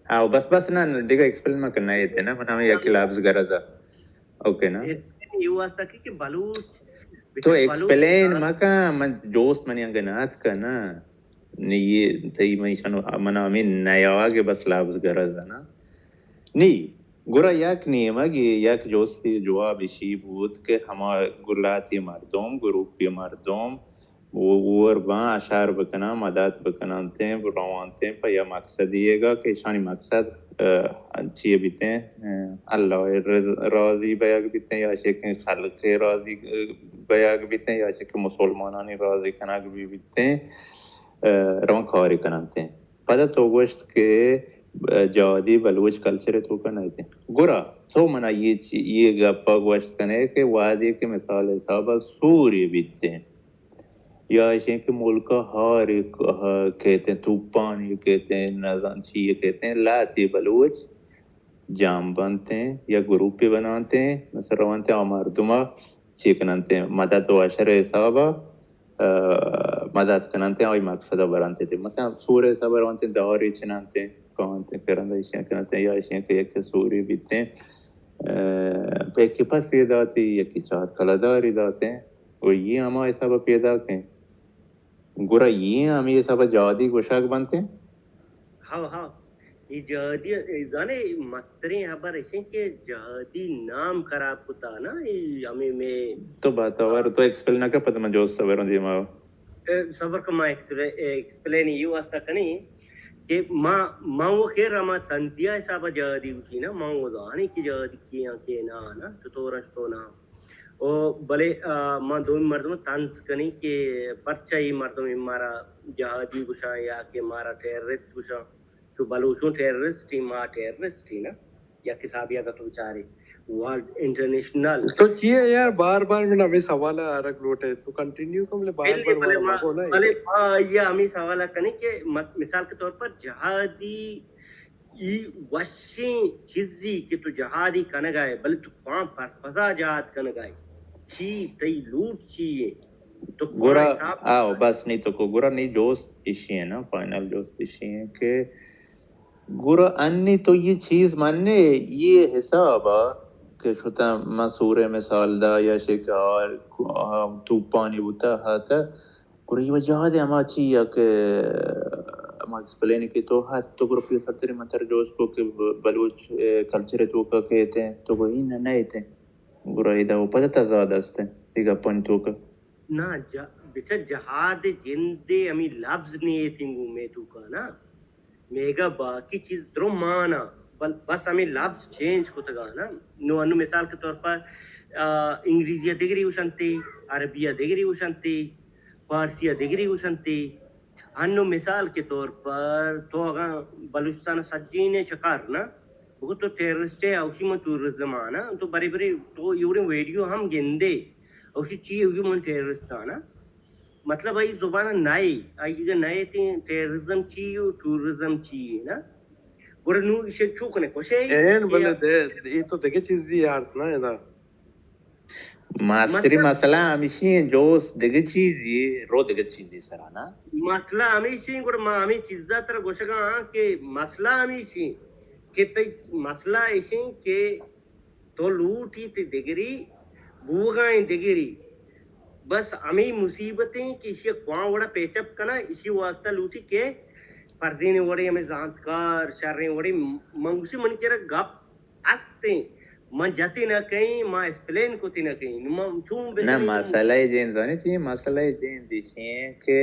آو بس نا دیکھا ایکسپلین مکا نئے تھے نا منہ میں یکی لابز گرزا اوکے نا یہ واسطہ کہ بلوچ تو ایکسپلین مکا من جوست منی انگنات کا نا یہ تھی منہ ہمیں نیا آگے بس لابز گرزا نا نی گورا یک نیمگ یک جوستی جواب اسی بود کہ ہما گلاتی مردم گروپی مردم وربا اشعار بکنا مدات بکنانتے روانتے پا یا مقصد یہ گا کہ شانی مقصد چیئے بیتے ہیں اللہ راضی بیاگ بیتے ہیں یا شکن خلق راضی بیاگ بیتے ہیں یا شکن مسلمانانی راضی کناگ بھی بیتے ہیں روان کاری کنانتے ہیں پدا تو گوشت کے جوادی بلوچ کلچر تو کنا ہے گورا تو منا یہ گپا گوشت کنے کہ وادی کے مثال حسابہ سوری بیتے ہیں یا ایسے کہ ملکہ ہار کہتے ہیں توپانی کہتے ہیں نظام چیئے کہتے ہیں لاتی بلوچ جام بنتے ہیں یا گروپی بناتے ہیں مثلا روانتے ہیں مردمہ چی کنانتے ہیں مدد و عشر حسابہ مدد کنانتے ہیں آئی مقصدہ برانتے تھے مثلا سور حسابہ روانتے ہیں داری چنانتے ہیں کانتے ہیں کرندہ ایشیاں کنانتے ہیں یا ایشیاں کہ ایک سوری بیتے ہیں ایک پاس یہ داتی یکی چار کلداری داتے ہیں اور یہ ہما حسابہ پیدا کہیں گورا یہ ہم یہ سب جادی گوشاک بنتے ہیں ہاں یہ جہادی زانے مستریں خبر ایسے کہ جہادی نام خراب ہوتا نا ہمیں میں تو بات اور تو ایکسپل نہ کر پتہ میں جو صبر دی ما صبر کا ما ایکسپلین یہ واسطہ کنی کہ ما وہ خیر ما تنزیہ حساب جہادی ہوتی نا ما وہ زانے کی جہادی کیاں کہ نا تو رشتو نا او بلے ماں دون مردوں تنز کنی کہ پرچائی مردوں میں مارا جہادی گشا یا کہ مارا ٹیررسٹ گشا تو بلوچوں ٹیررسٹ ہی ماں ٹیررسٹ ہی نا یا کسابیہ کا تو بچارے ورلڈ انٹرنیشنل تو چیئے یار بار بار میں نوے سوالہ رکھ لوٹے تو کنٹینیو کم لے بار بار مگو نا بلے یہ ہمیں سوالہ کنی کہ مثال کے طور پر جہادی یہ وشیں چیزی کہ تو جہادی کنگائے بلے تو کام پر فضا جہاد کنگائے چی تی لوٹ چیئے تو گورا آو بس نہیں تو کو گورا نہیں جوست اشی ہے نا فائنل جوست اشی ہے کہ گورا انی تو یہ چیز ماننے یہ حسابا کہ چھتا مسور مثال دا یا شکار تو پانی بوتا ہاتا گورا یہ وجہ دے ہما چیئے کہ ہما ایکسپلین کی تو ہاتھ تو گورا پیسر تیرے منتر جوست کو کہ بلوچ کلچر تو کا کہتے ہیں تو گورا ہی نہ تھے گورا ہی دا وہ پتہ تزاد ہستے دیگا پانی تو کا نا بچہ جہاد جندے ہمیں لفظ نہیں تھنگو میں تو کا نا میگا باقی چیز درو مانا بس ہمیں لفظ چینج کو تگا نا نو انو مثال کے طور پر انگریزیہ دیگری ہوشنتے عربیہ دیگری ہوشنتے فارسیہ دیگری ہوشنتے انو مثال کے طور پر تو اگر بلوچستان سجین چکار نا وہ تو ٹیررسٹ ہے اسی میں ٹورزم آنا تو بڑے بڑے تو یہ ویڈیو ہم گندے اسی چیئے ہوگی من ٹیررسٹ آنا مطلب آئی زبانہ نئے آئی نئے تھے ٹیررزم چیئے ٹورزم چیئے نا گورا نو اسے چوکنے کوشے این بلے دے یہ تو دیکھے چیز دی یار نا ایدہ ماستری مسئلہ ہمیشہ جوست دیگه چیزی رو دیگه چیزی سرانا مسئلہ ہمیشہ گورا ما ہمیں چیزا تر گوشگا کہ مسئلہ ہمیشہ کہ مسئلہ ایسے کہ تو لوٹی تی دیگری بوغائیں دیگری بس ہمیں مصیبتیں کہ اسی کوان وڑا پیچپ کنا اسی واسطہ لوٹی کہ پردین وڑے ہمیں زانتکار شرین وڑے منگوسی من کیا گپ استے من جاتی نہ کہیں ما اسپلین کو تی نہ کہیں نہ مسئلہ جین زانی چیئے مسئلہ جین دیشیں کہ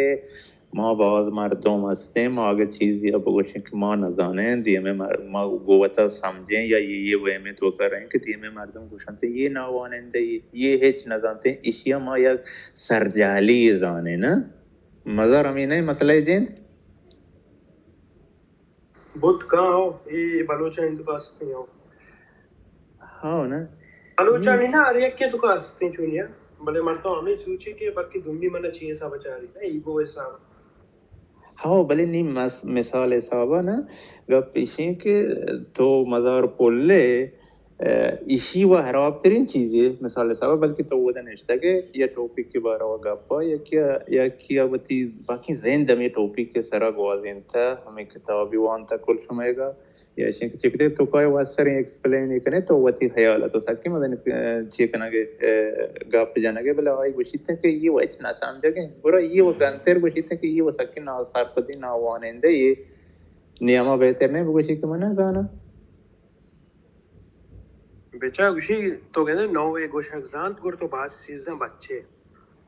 ما باز مردم ہستے ہیں ما اگر چیزی اب گوشیں کہ ما نزانیں دیئے میں ما گوتا سمجھیں یا یہ وے میں تو کر رہے ہیں کہ دیئے میں مردم گوشنتے یہ ناوانیں دے یہ ہیچ نزانتے ہیں اشیاء ما یا سرجالی زانے نا مزار امین ہے مسئلہ جین بدھ کہاں ہو یہ بلوچہ ہندو کا سکتے ہو ہاں نا بلوچہ نہیں نا آریک کے تو کا سکتے چونیا بلے مرتوں ہمیں سوچے کہ بلکہ دنگی منہ چیئے سا بچا رہی ہے ایگو ایسا ہاں بلے نہیں مثال حسابہ نا گپ پیشیں کہ تو مزار پولے اسی وہ حراب ترین چیزیں مثال حسابہ بلکہ تو وہ دنشتہ کہ یہ ٹوپک کے بارا ہوا گپا یا کیا بتی باقی زین دمی ٹوپک کے سرا گوازین تھا ہمیں کتابی وان تھا کل شمائے گا یا ایسے کہ چکتے تو کوئی واسریں ایکسپلین کرنے تو وہ تی خیالہ تو سکے مدن چیکنا گے گاپ جانا گے بلا آئی گوشی تھا کہ یہ وہ اتنا سامجھا گے برا یہ وہ گانتر گوشی تھا کہ یہ وہ سکے نا سارپتی نا وانندے یہ نیامہ بہتر نہیں گوشی کہ منہ گانا بیچا گوشی تو کہتے ہیں نوے گوشک زانت گر تو بعض چیزیں بچے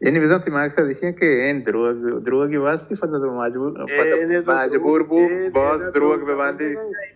يعني بالضبط ما اقصد شيء كاين دروغي واسطي فضل مجبور بو باز دروغ ببندي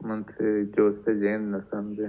منطقه جوسته جین نسمده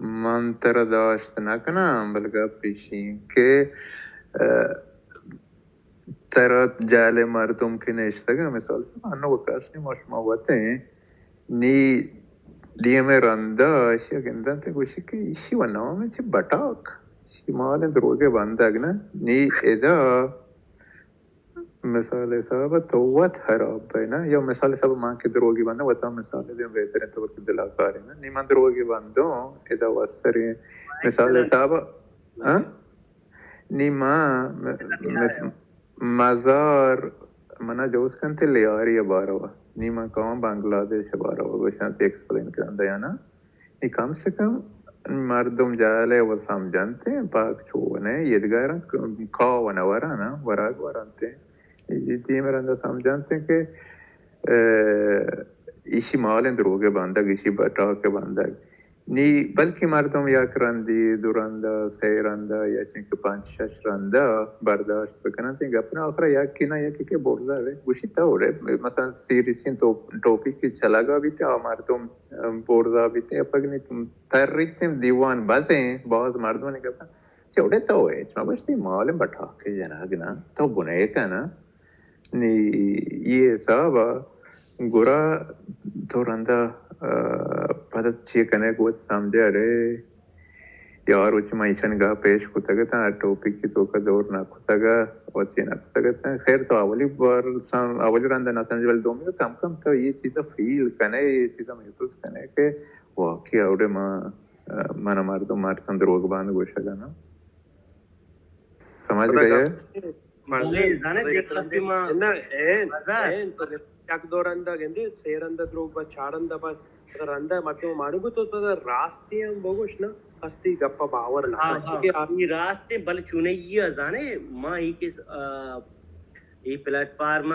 منطقه داشت نکنم بلکه پیشین که ترات جال مردم که نشتگه مثال سمانه وکاسی مشماوته نی دیمه رنده شی گندن ته گوشی که ایشی و نامه چی بطاک شی مال دروگه بندگ نه نی ادا مثال صاحب توت خراب ہے نا یا مثال صاحب ماں کے دروگی بندہ وتا مثال دے بہتر تو وقت دلا کار ہے نا نی من دروگی بندو ادا وسر مثال صاحب ہاں نی ماں مزار منا جوس کنتے لیاری باروا نی ماں کام بنگلہ دیش باروا گوشان ایکسپلین کرن دیا نا نی کم سے کم مردم جالے و سمجھنتے ہیں پاک چھونے یدگارا کھاونا ورانا وراگ ورانتے جی میرا اندر سمجھانتے ہیں کہ ایشی مالن دروگے باندھا ایشی بٹا کے باندھا نی بلکہ مردم یا کرندی دورندہ سیرندہ یا چنکہ پانچ شش رندہ برداشت بکنن تینگا اپنا آخرا یا کینا یا کی بولدا ہے گوشی تا ہو رہے مثلا سیریسین ٹوپک کی چلاگا بھی تھا مردم بوردا بھی تھے اپنی تم تر ریتیں دیوان بازیں بعض مردوں نے کہا چوڑے تو ہے چما بچتی مالن بٹا کے جناگنا تو بنے کا نا نی یہ صاحبہ گورا دورندہ پتہ چیئے کنے کوت سمجھے رہے یار وچ مائشن گا پیش کتا گا تا ٹوپک کی تو کا دور نہ کتا گا وچی نہ کتا گا خیر تو اولی بار اولی رندہ نہ سمجھے والی دومی کم کم تو یہ چیزا فیل کنے یہ چیزا محسوس کنے کہ واقعی اوڑے مانا مردم مردم دروگ باند گوشا گا نا سمجھ گئے ಯಾಕೆ ದೋರಂದಾಗೆಂದು ಸೇರಂದ ದ್ರೋಗ ಚಾರಂದ ರಂದ ಮತ್ತೆ ಮಾಡುಗುತ್ತೋ ರಾಸ್ತಿ ಬೋಗೋಷ್ನ ಹಸ್ತಿ ಗಪ್ಪ ಬಾವರ್ ಈ ರಾಸ್ತೆ ಬಲ್ ಚುನಯ್ಯ ಜಾನೆ ಮಾ ಈ ಪ್ಲಾಟ್ಫಾರ್ಮ್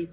ಈ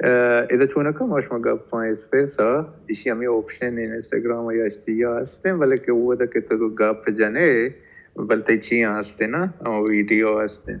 إذا تونك مش مقاب فايز فيسا إشي أمي أوبشن إن إنستغرام يا اشتيا أستن بل كي هو ده كتلو قاب فجانه بل تيجي أستنا أو فيديو أستن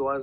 2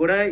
కూడా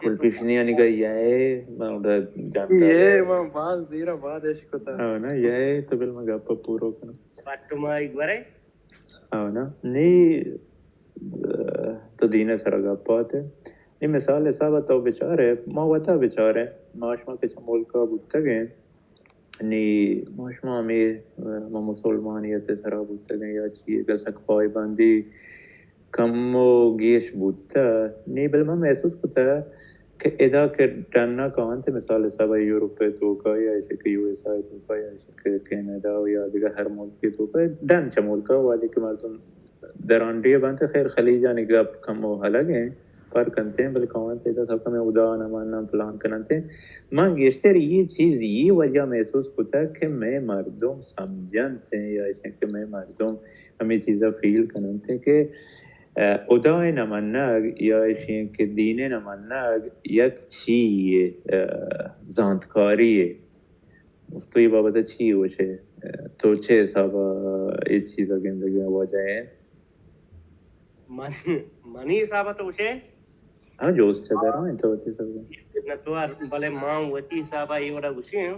کل پیشنی آنی کا یای ما اوندا جانتا یہ ما باز دیرا بعد عشق ہوتا అవునా یای تو بل ما گپا پورو کنم پٹما ایک بارے అవునా నీ تو دینه سره گپاته این مثال حساب تو بیچاره ما وتا بیچاره ماش ما که مولکا بودتگه نی ماش ما می ما مسلمانیت سره بودتگه یا چیه گسک پای بندی کم و گیش بودتا نی بل ما محسوس کتا که ادا که دننا کانت مثال حساب یوروپ تو کا یا ایسے که یو ایس آئی تو کا یا ایسے که کینیدا یا دیگه هر ملکی تو کا دن چه ملکا والی که مردم درانڈیه بانتے خیر خلیجانی گپ کم و حلگیں پر کنتے ہیں بلکہ وانتے تا سب میں ادانا ماننا پلان کرنتے من گیشتر یہ چیز یہ وجہ محسوس ہوتا کہ میں مردم سمجھنتے ہیں یا ایسے کہ میں مردم ہمیں چیزا فیل کرنتے کہ ادای نماننگ یا ایسے کہ دین نماننگ یک چیئے زانتکاریه تو یہ بابت چی ہوچے تو چه حسابا یہ چیزا گندگی وجہ ہے منی حسابہ تو اسے ہاں جو اس سے در رہا ہے تو ہوتی سب نتوار بلے ماں وتی حسابہ یہ وڑا گسی ہیں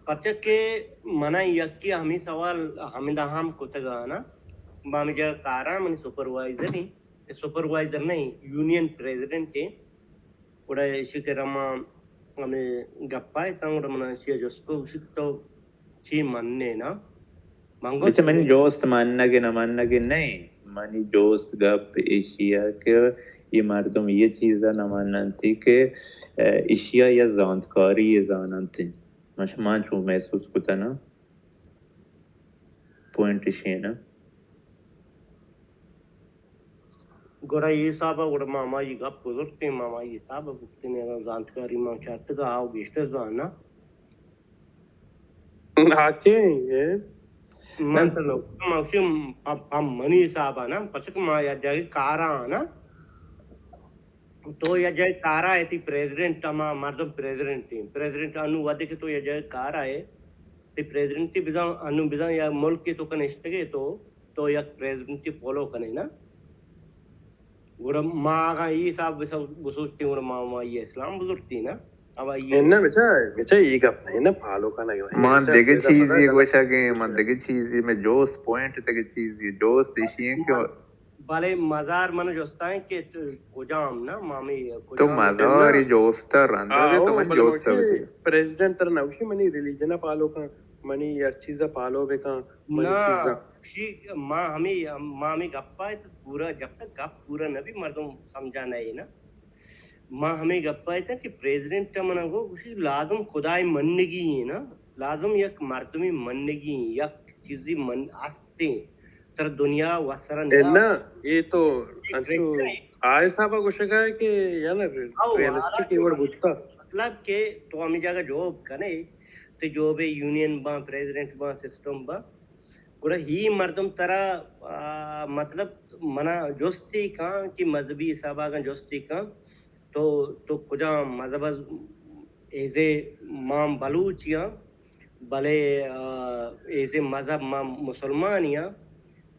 پچک کے منع یکی ہمیں سوال ہمیں دا ہم کتگا نا بامی جا کارا منی سپروائزر نہیں سپروائزر نہیں یونین پریزیڈنٹ ہے وڑا شکر اما ہمیں گپائے تا وڑا منع شیئر جو سکو سکتو چی مننے نا بچہ منی جوست ماننا کہ نہ ماننا کہ نہیں منی جوست گپ ایشیا کہ یہ مردم یہ چیزا نہ مانن تھی کہ ایشیا یا زانتکاری یہ زانن تھی مان چون محسوس کتا نا پوائنٹ ایشیا نا گوڑا یہ صاحبہ گوڑا ماما یہ گپ گزرتے ماما یہ صاحبہ بکتے نے زانتکاری ماں چاہتے گا آو بیشتر زاننا آتے ہیں یہ من تو لوگ ہم منی صاحبہ نا پچک ماں یا جائے کارا نا تو یا جائے کارا ہے تی پریزیڈنٹ اما مردم پریزیڈنٹ انو ودے کے تو یا جائے کارا ہے تی پریزیڈنٹ تی بزان انو بزان یا ملک کے تو کنشتگے تو یا پریزیڈنٹ تی فولو کنے نا گوڑا ماں آگا یہ صاحب بسوچتی گوڑا ماں یہ اسلام بزرگتی نا نا بچہ یہ گپ نہیں نا پھالو کا نہیں مان دیکھے چیز یہ گوشا کہ مان دیکھے چیز یہ میں جوست پوائنٹ تک چیز یہ جوست ایشی ہیں کیوں بھلے مزار من جوستا ہے کہ کجام نا مامی تو مزار یہ جوستا رہندا ہے تو من جوستا ہوتی پریزیڈنٹ تر نوشی منی ریلیجنہ پالو کا منی ہر چیزا پالو بے کا منی چیزا ماں ہمیں گپا ہے تو پورا جب تک گپ پورا نہ بھی مردم سمجھانا ہے نا ماں ہمیں گپا ہے کہ پریزیڈنٹ منہ گو اسی لازم خدای منگی ہے نا لازم یک مردمی منگی یک چیزی من آستے تر دنیا وسرن نا یہ تو انچو آئے صاحبہ کو شکا ہے کہ یا نا ریالسٹک ایوڑ بجتا مطلب کہ تو ہمیں جاگہ جوب کنے تو جوب یونین با پریزیڈنٹ با سسٹم با گوڑا ہی مردم ترہ مطلب منا جوستی کان کی مذہبی حسابہ کا جوستی کان تو کجا مذہب ایزے مام بلوچیاں بلے ایزے مذہب مام مسلمانیاں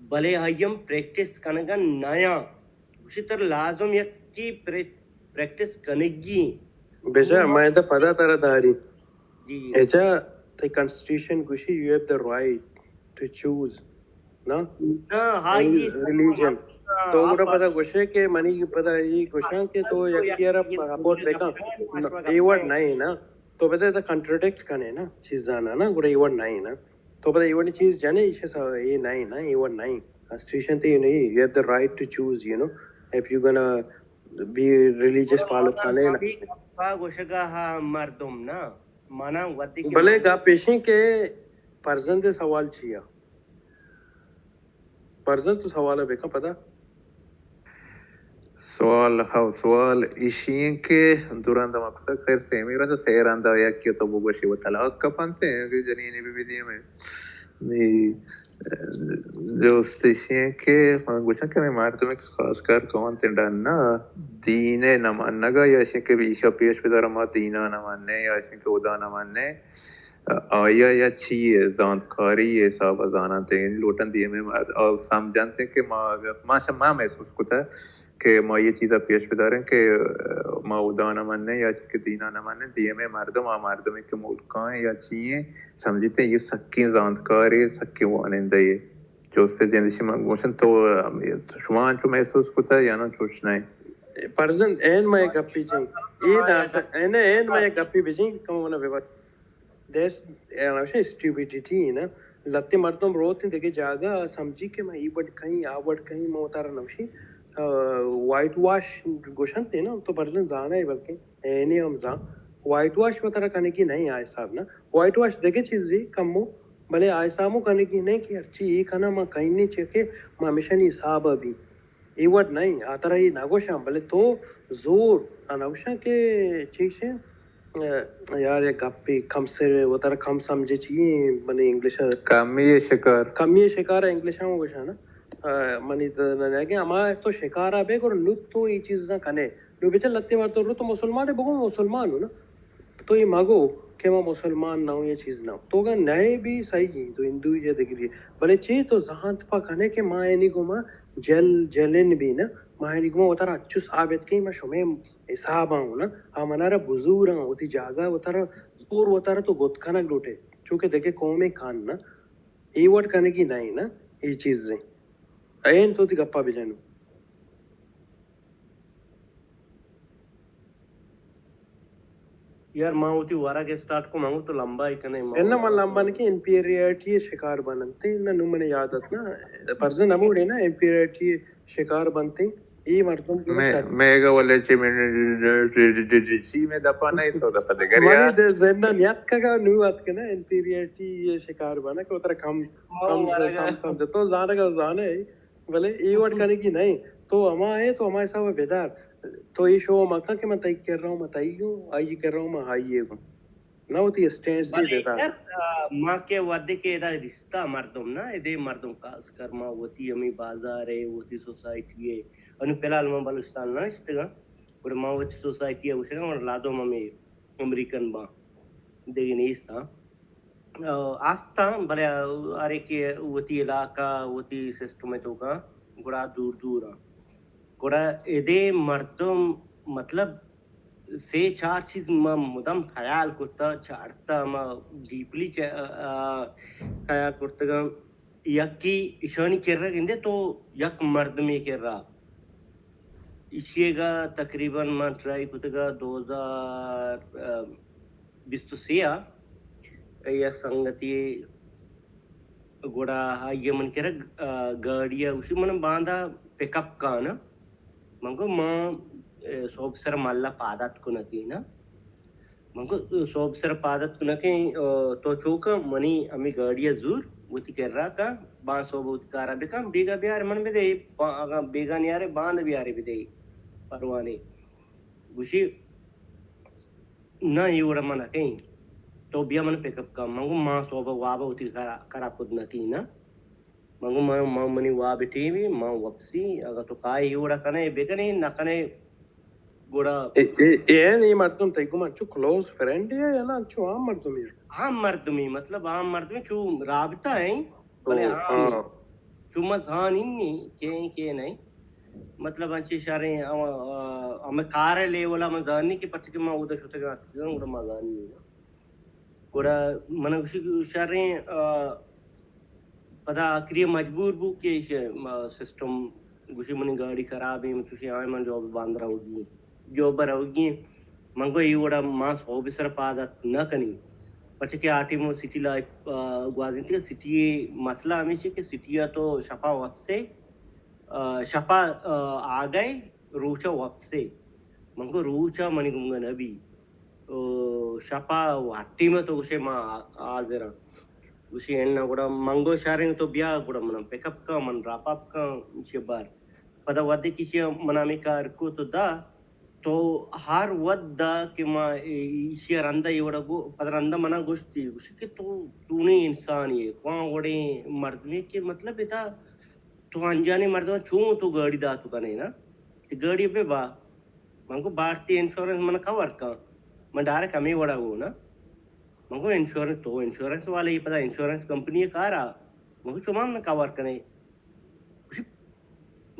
بلے ہیم پریکٹس کنگا نیا اسی طرح لازم یک کی پریکٹس کنگی بیشا میں تا پتا ترہ داری جی ایچا تی کنسٹیٹیوشن گوشی you have the right to choose نا ریلیجن تو گوڑا پتا گوشے کہ منی کی پتا یہ گوشان کہ تو یکیارا اپورٹ دیکھا ایوڑ نہیں نا تو پتا تا کنٹرڈکٹ کنے نا چیز جانا نا گوڑا ایوڑ نہیں نا تو پتا ایوڑ چیز جانے یہ نہیں نا ایوڑ نہیں constitution تے نہیں you have the right to choose you know if you gonna be religious follow کنے نا گوشگا ہاں مردم نا مانا ودی بلے گا پیشیں کہ پرزن دے سوال چیا پرزن تو سوال ہے بیکا پتا سوال ایشین کے دوران دا مقصد خیر سیمی رہا تو سیران دا یا کیا تو بگوشی و طلاق کا پانتے ہیں کہ جنینی بی دیئے میں جو استیشین کے گوشن کہ میں مارتو میں خاص کر کون تندانا دینے نماننا گا یا ایشین کے بیشا پیش پہ دارا ما دینا نماننے یا ایشین کے ادا نماننے آیا یا چیئے زانتکاری یہ صاحب زانتے ہیں لوٹن دیئے میں اور سمجھانتے ہیں کہ ماں محسوس کتا ہے که ما یه چیزا پیش بداریم که مودا نمانه یا که دینا نمانه دیمه مردمی که ملکان یا چیه سمجھتے ہیں یہ سکی زانتکاری سکی واننده جوسته جنشی مگوشن تو شما انچو محسوس کتا یا نا چوش نای پرزن این ما گپی چین این ما گپی بچین کم ہونا بیبار دیس نوشن اسٹیویڈیٹی نا لتی مردم روتی دیکھے جاگا سمجھی کہ میں ای بڑ کہیں آ بڑ کہیں موتارا نوشی وائٹ واش گوشن تے نا تو پرزن زانا ہے بلکہ اینی ہم زان وائٹ واش وطرہ کرنے کی نہیں آئے صاحب نا وائٹ واش دیکھے چیزی کمو بلے آئے سامو کرنے کی نہیں کہ ہرچی یہ کھانا ماں کہیں نہیں چکے ماں مشنی صاحب ابھی ای وٹ نہیں آتا رہی ناگوشاں بلے تو زور ناگوشاں کے چیز ہے یار یہ گپی کم سے وہ طرح کم سمجھے چیئے بنے انگلیش کمی شکار انگلیش ہوں گوشاں نا منی کہ اما تو شکارا بے اور لط تو یہ چیز نہ کنے نو بیچا لتے مار تو تو مسلمان ہے بگو مسلمان ہو نا تو یہ مانگو کہ میں مسلمان نہ ہوں یہ چیز نہ ہوں تو اگر نئے بھی صحیح ہیں تو ہندو یہ دیکھ لیے بلے چاہیے تو ذہانت پا کھانے کہ ماں اینی کو ماں جلن بھی نا ماں اینی کو ماں اتارا اچھو ثابت کہیں میں شمیں حساب آؤں نا ہاں منارا بزور ہوں ہوتی جاگا اتارا زور اتارا تو گت کھانا لوٹے چونکہ دیکھے قومی کھان نا ای وٹ کھانے کی نہیں نا یہ چیزیں این تو تی گپا بھی جانو یار ماں ہوتی وارا کے سٹارٹ کو مانگو تو لمبا ہی کنے اینا من لمبا نکی امپیریٹی شکار بننتے نا نو من یادت نا پرزن نموڑے نا امپیریٹی شکار بنتے ای مردم میگا والے چی میں سی میں دپا نہیں تو دپا دے گریا مانی دے زننا نیت کا نو آت کے نا امپیریٹی شکار بنا کہ اترا کم سمجھے تو زانا کا زانا ہے بلے ای وٹ کرنے کی نہیں تو ہما ہے تو ہمارے صاحب بیدار تو یہ شو مکہ کہ میں تائی کر رہا ہوں میں تائی ہوں آئی کر رہا ہوں میں آئیے ہوں نہ ہوتی اسٹینڈ سی دیتا ماں کے وعدے کے ادا رشتہ مردم نا ادے مردم خاص کر ماں ہوتی ہمیں بازار ہے ہوتی سوسائٹی ہے اور پہلا علمہ بلوچستان نا اس طرح اور ماں ہوتی سوسائٹی ہے اسے نا لادو ماں امریکن ماں دیکھیں اس طرح آستا بلے آرے کے ہوتی علاقہ ہوتی سسٹم ہے تو کا گڑا دور دور گڑا ادے مردم مطلب سے چار چیز ما مدام خیال کرتا چارتا ما ڈیپلی خیال کرتا گا یکی اشانی کر رہا گندے تو یک مرد میں کر رہا اسی گا تقریباً ما ٹرائی کرتا گا 2023 یا سنگتی گوڑا یہ من کر رہا گاڑیا اسی من باندھا پیک اپ کا نا منگو ماں سوب سر مالا پادات کو نکی نا منگو سوب سر پادات کو نکی تو چوکا منی امی گاڑیا زور ویتی کر رہا کا بان سوب ہوتی کارا بکا بیگا بیار من بھی دے بیگا نیارے باندھ بیارے بھی دے پروانے گوشی نا یہ وڑا منا کہیں تو بیا من پیک اپ کا منگو ماں سوب وابا ہوتی کارا کود نکی نا منگو ماں منی واب ٹی وی ماں وپسی اگر تو کائی یوڑا کنے بیگنے نکنے گوڑا یہ مردم تیگو من چو کلوز فرینڈ ہے یا نا چو عام مردمی عام مردمی مطلب عام مردمی چو رابطہ ہیں بلے عام ہیں چو مزہان ہی کہ نہیں مطلب انچی شاریں ہمیں کار لے والا مزہانی کی پچھ کے ماں اودا شوتے گا گوڑا مزہانی ہے گوڑا منہ شاریں پدا آخری مجبور بو کہ سسٹم گوشی منی گاڑی خراب ہے مچوشی آئے من جواب باندھ رہا ہوگی جواب رہا ہوگی منگو یہ وڑا ماں سو بسر پادت نہ کنی پچھے کہ آٹی مو سٹی لائف گوازی تھی سٹی مسئلہ ہمیشہ کہ سٹی تو شپا وقت سے شپا آگئے روچا وقت سے منگو روچا منی گمگا نبی شپا وٹی میں تو گوشے ماں آزرہ گوشی ایننا گوڑا منگو شارنگ تو بیا گوڑا منم پیک اپ کا من راپ اپ کا اسی بار پدا ودے کسی منامی کار کو تو دا تو ہر ود دا کہ ماں اسی رندہ یہ وڑا گو پدا رندہ منا گوشتی گوشی کہ تو نہیں انسان یہ کواں وڑے مردمی کہ مطلب ایتا تو انجانے مردمان چون تو گاڑی دا تو کنے نا گاڑی پہ با منگو بارتی انشورنس منا کور کا من ڈائریکٹ ہمیں وڑا گو نا منگو انشورنس تو انشورنس والے ہی پتا انشورنس کمپنی کارا منگو چمان نہ کور کنے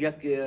یک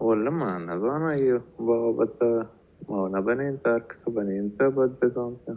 ولا ما نظانا بابا ما نبني تارك سبني انت بد زامتا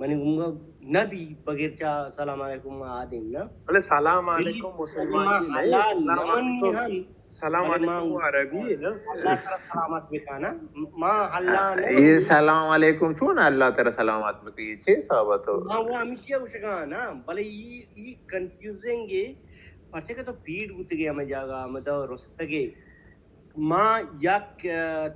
mani umga nabi bagircha salam alaikum adin na بولے سلام علیکم مسلمان جی نہیں سلام علیکم وہ عربی ہے نا Allah tara salamat bekana ma Allah na یہ سلام علیکم چون اللہ تعالی سلامات بکی چھ ثابت ہو ma wa amishya ushagana bale ee confusing ge pache ka to feed gutige ame jaga amada rostage ma yak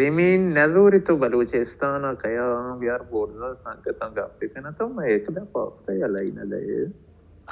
زمین نظوری تو بلوچستان کیا یار بورزا سانکتا گاپی کنا تو میں ایک دفعہ ہفتے یا لائی نہ دے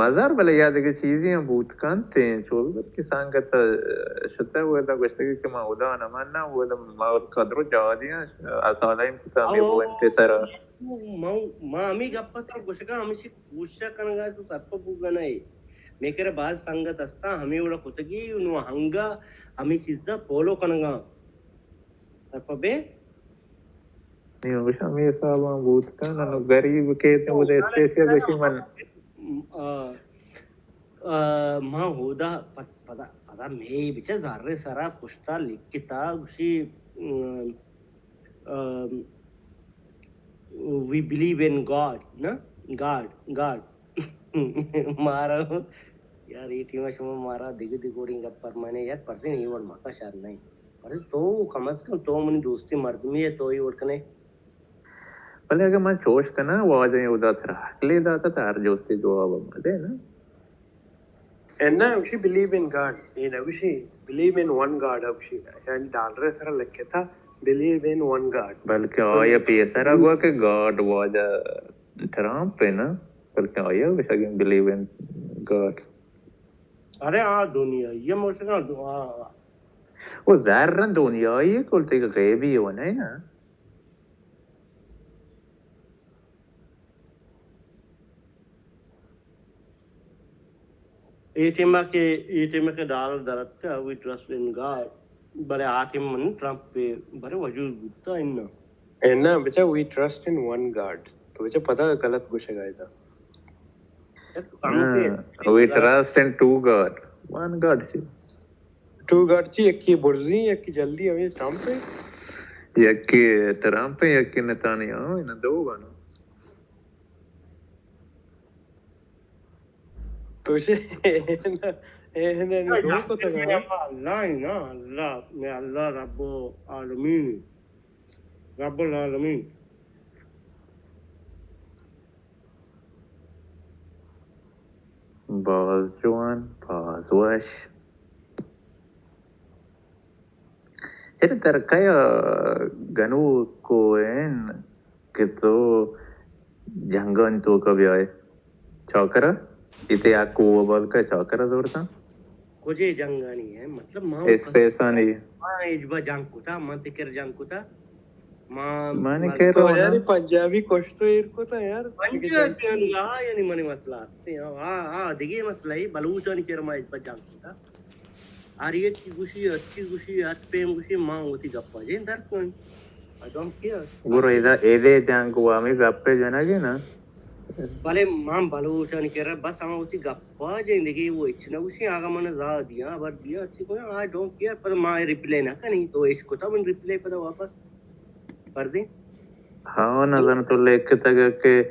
مزار بلے یاد ہے کہ چیزیں بہت کانتے ہیں چوبت کی سانکتا شتا ہوا تھا گوشتے کہ ما ادا نمانا ہوا تھا ما قدرو جا دیا اصالائیم کتا میں وہ انتے سرا ما امی گپا تر گوشکا ہمیں سے پوشا کنگا تو سرپا بوگا نئے میکر بعض سنگت استا ہمیں اوڑا کتگی انو ہنگا ہمیں چیزا پولو کنگا سرپا بے نہیں ہوشا میں صاحباں بہت کانا نو غریب کہتے ہیں وہ دے اسپیسیا گوشی من ما ہودا پتا میں بچہ زارے سرا پشتا لکھتا گوشی we believe in God نا God مارا یار یہ ٹیمہ شما مارا دیگو دیگوڑیں گا پر میں نے یار پرسے نہیں وڑ ماتا شاید نہیں پر تو کم از کم تو منی دوستی مردمی ہے تو ہی وڑ کنے بلے اگر میں چوش کنا وہ آجائیں ادا تھرا لے داتا تار جوستی جواب مدے نا اینا اوشی believe in God اینا اوشی believe in one God اوشی یعنی ڈال رہے سرا لکھے تھا believe in one God بلکہ آیا پیسا رہا کہ گاڈ واجہ ٹرامپ پہ نا بلکہ آیا ویسا کہ بلیو ان گاڈ ارے آ دنیا یہ موسیقہ دعا وہ ظاہر رن دنیا آئی کلتے کہ غیبی ہونا ہے نا یہ ٹیمہ کے ڈالر درد کا we trust in God بلے آٹیم من ٹرمپ پہ بڑے وجود گتا انہا اینا بچہ we trust in one God تو بچہ پتا غلط گوشے گئے تھا we trust in two God one God چی two God چی ایک کی برزی ایک کی جلدی ہمیں ٹرمپ پہ ایک کی ٹرامپ پہ ایک کی نتانیاہو انہا دو گانا تو اسے اینا دو کو تگا اللہ ہی نا اللہ میں اللہ رب العالمین رب العالمین باز جوان باز وش چرا ترکایا گنو کوئن کہ تو جنگان تو کبھی آئے چاکرہ ایتے آکو بال کا چاکرہ دورتا کجے جنگانی ہے مطلب ماں اسپیسانی ماں ایجبا جنگ کتا ماں تکر جنگ کتا میں نے کہہ رہا تو ہوں یار نا پنجابی کوش تو ایر کو تھا یار پنجابی یعنی منی مسئلہ آستے ہیں دیکھئے مسئلہ ہی بلوچانی کہہ رہا ماں ایجبا جنگ کتا آری اچھی گوشی ہاتھ پیم گوشی ماں ہوتی گپا جائیں در کون I don't care گورو ایدے جنگ ہوا ہمیں گپے جانا گے نا بلے ماں بلوچانی کہہ رہا بس ہمیں ہوتی گپا جائیں دیکھئے وہ اچھنا گوشی آگا من زا دیا بر دیا اچھی کوئی I don't care پر ماں ریپلے نہ کنی تو اس کو تا من ریپلے پتا واپس کر دیں ہاں نظر تو لے کے تک کہ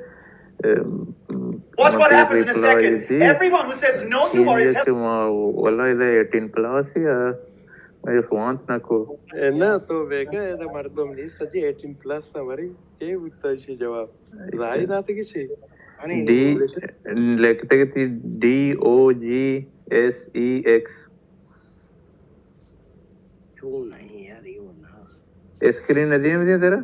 Watch what happens in a second. Everyone who says no to or is helping. والله إذا 18 plus يا ما يفوانت نكو. اینا تو بیگا اینا مردم نہیں سجی 18 پلس ہماری یہ ہوتا ہے جواب زائد آتے کسی ڈی لکھتے کہ DOGSEX کیوں نہیں یار یہ ہونا اسکرین ندی میں دیا تیرا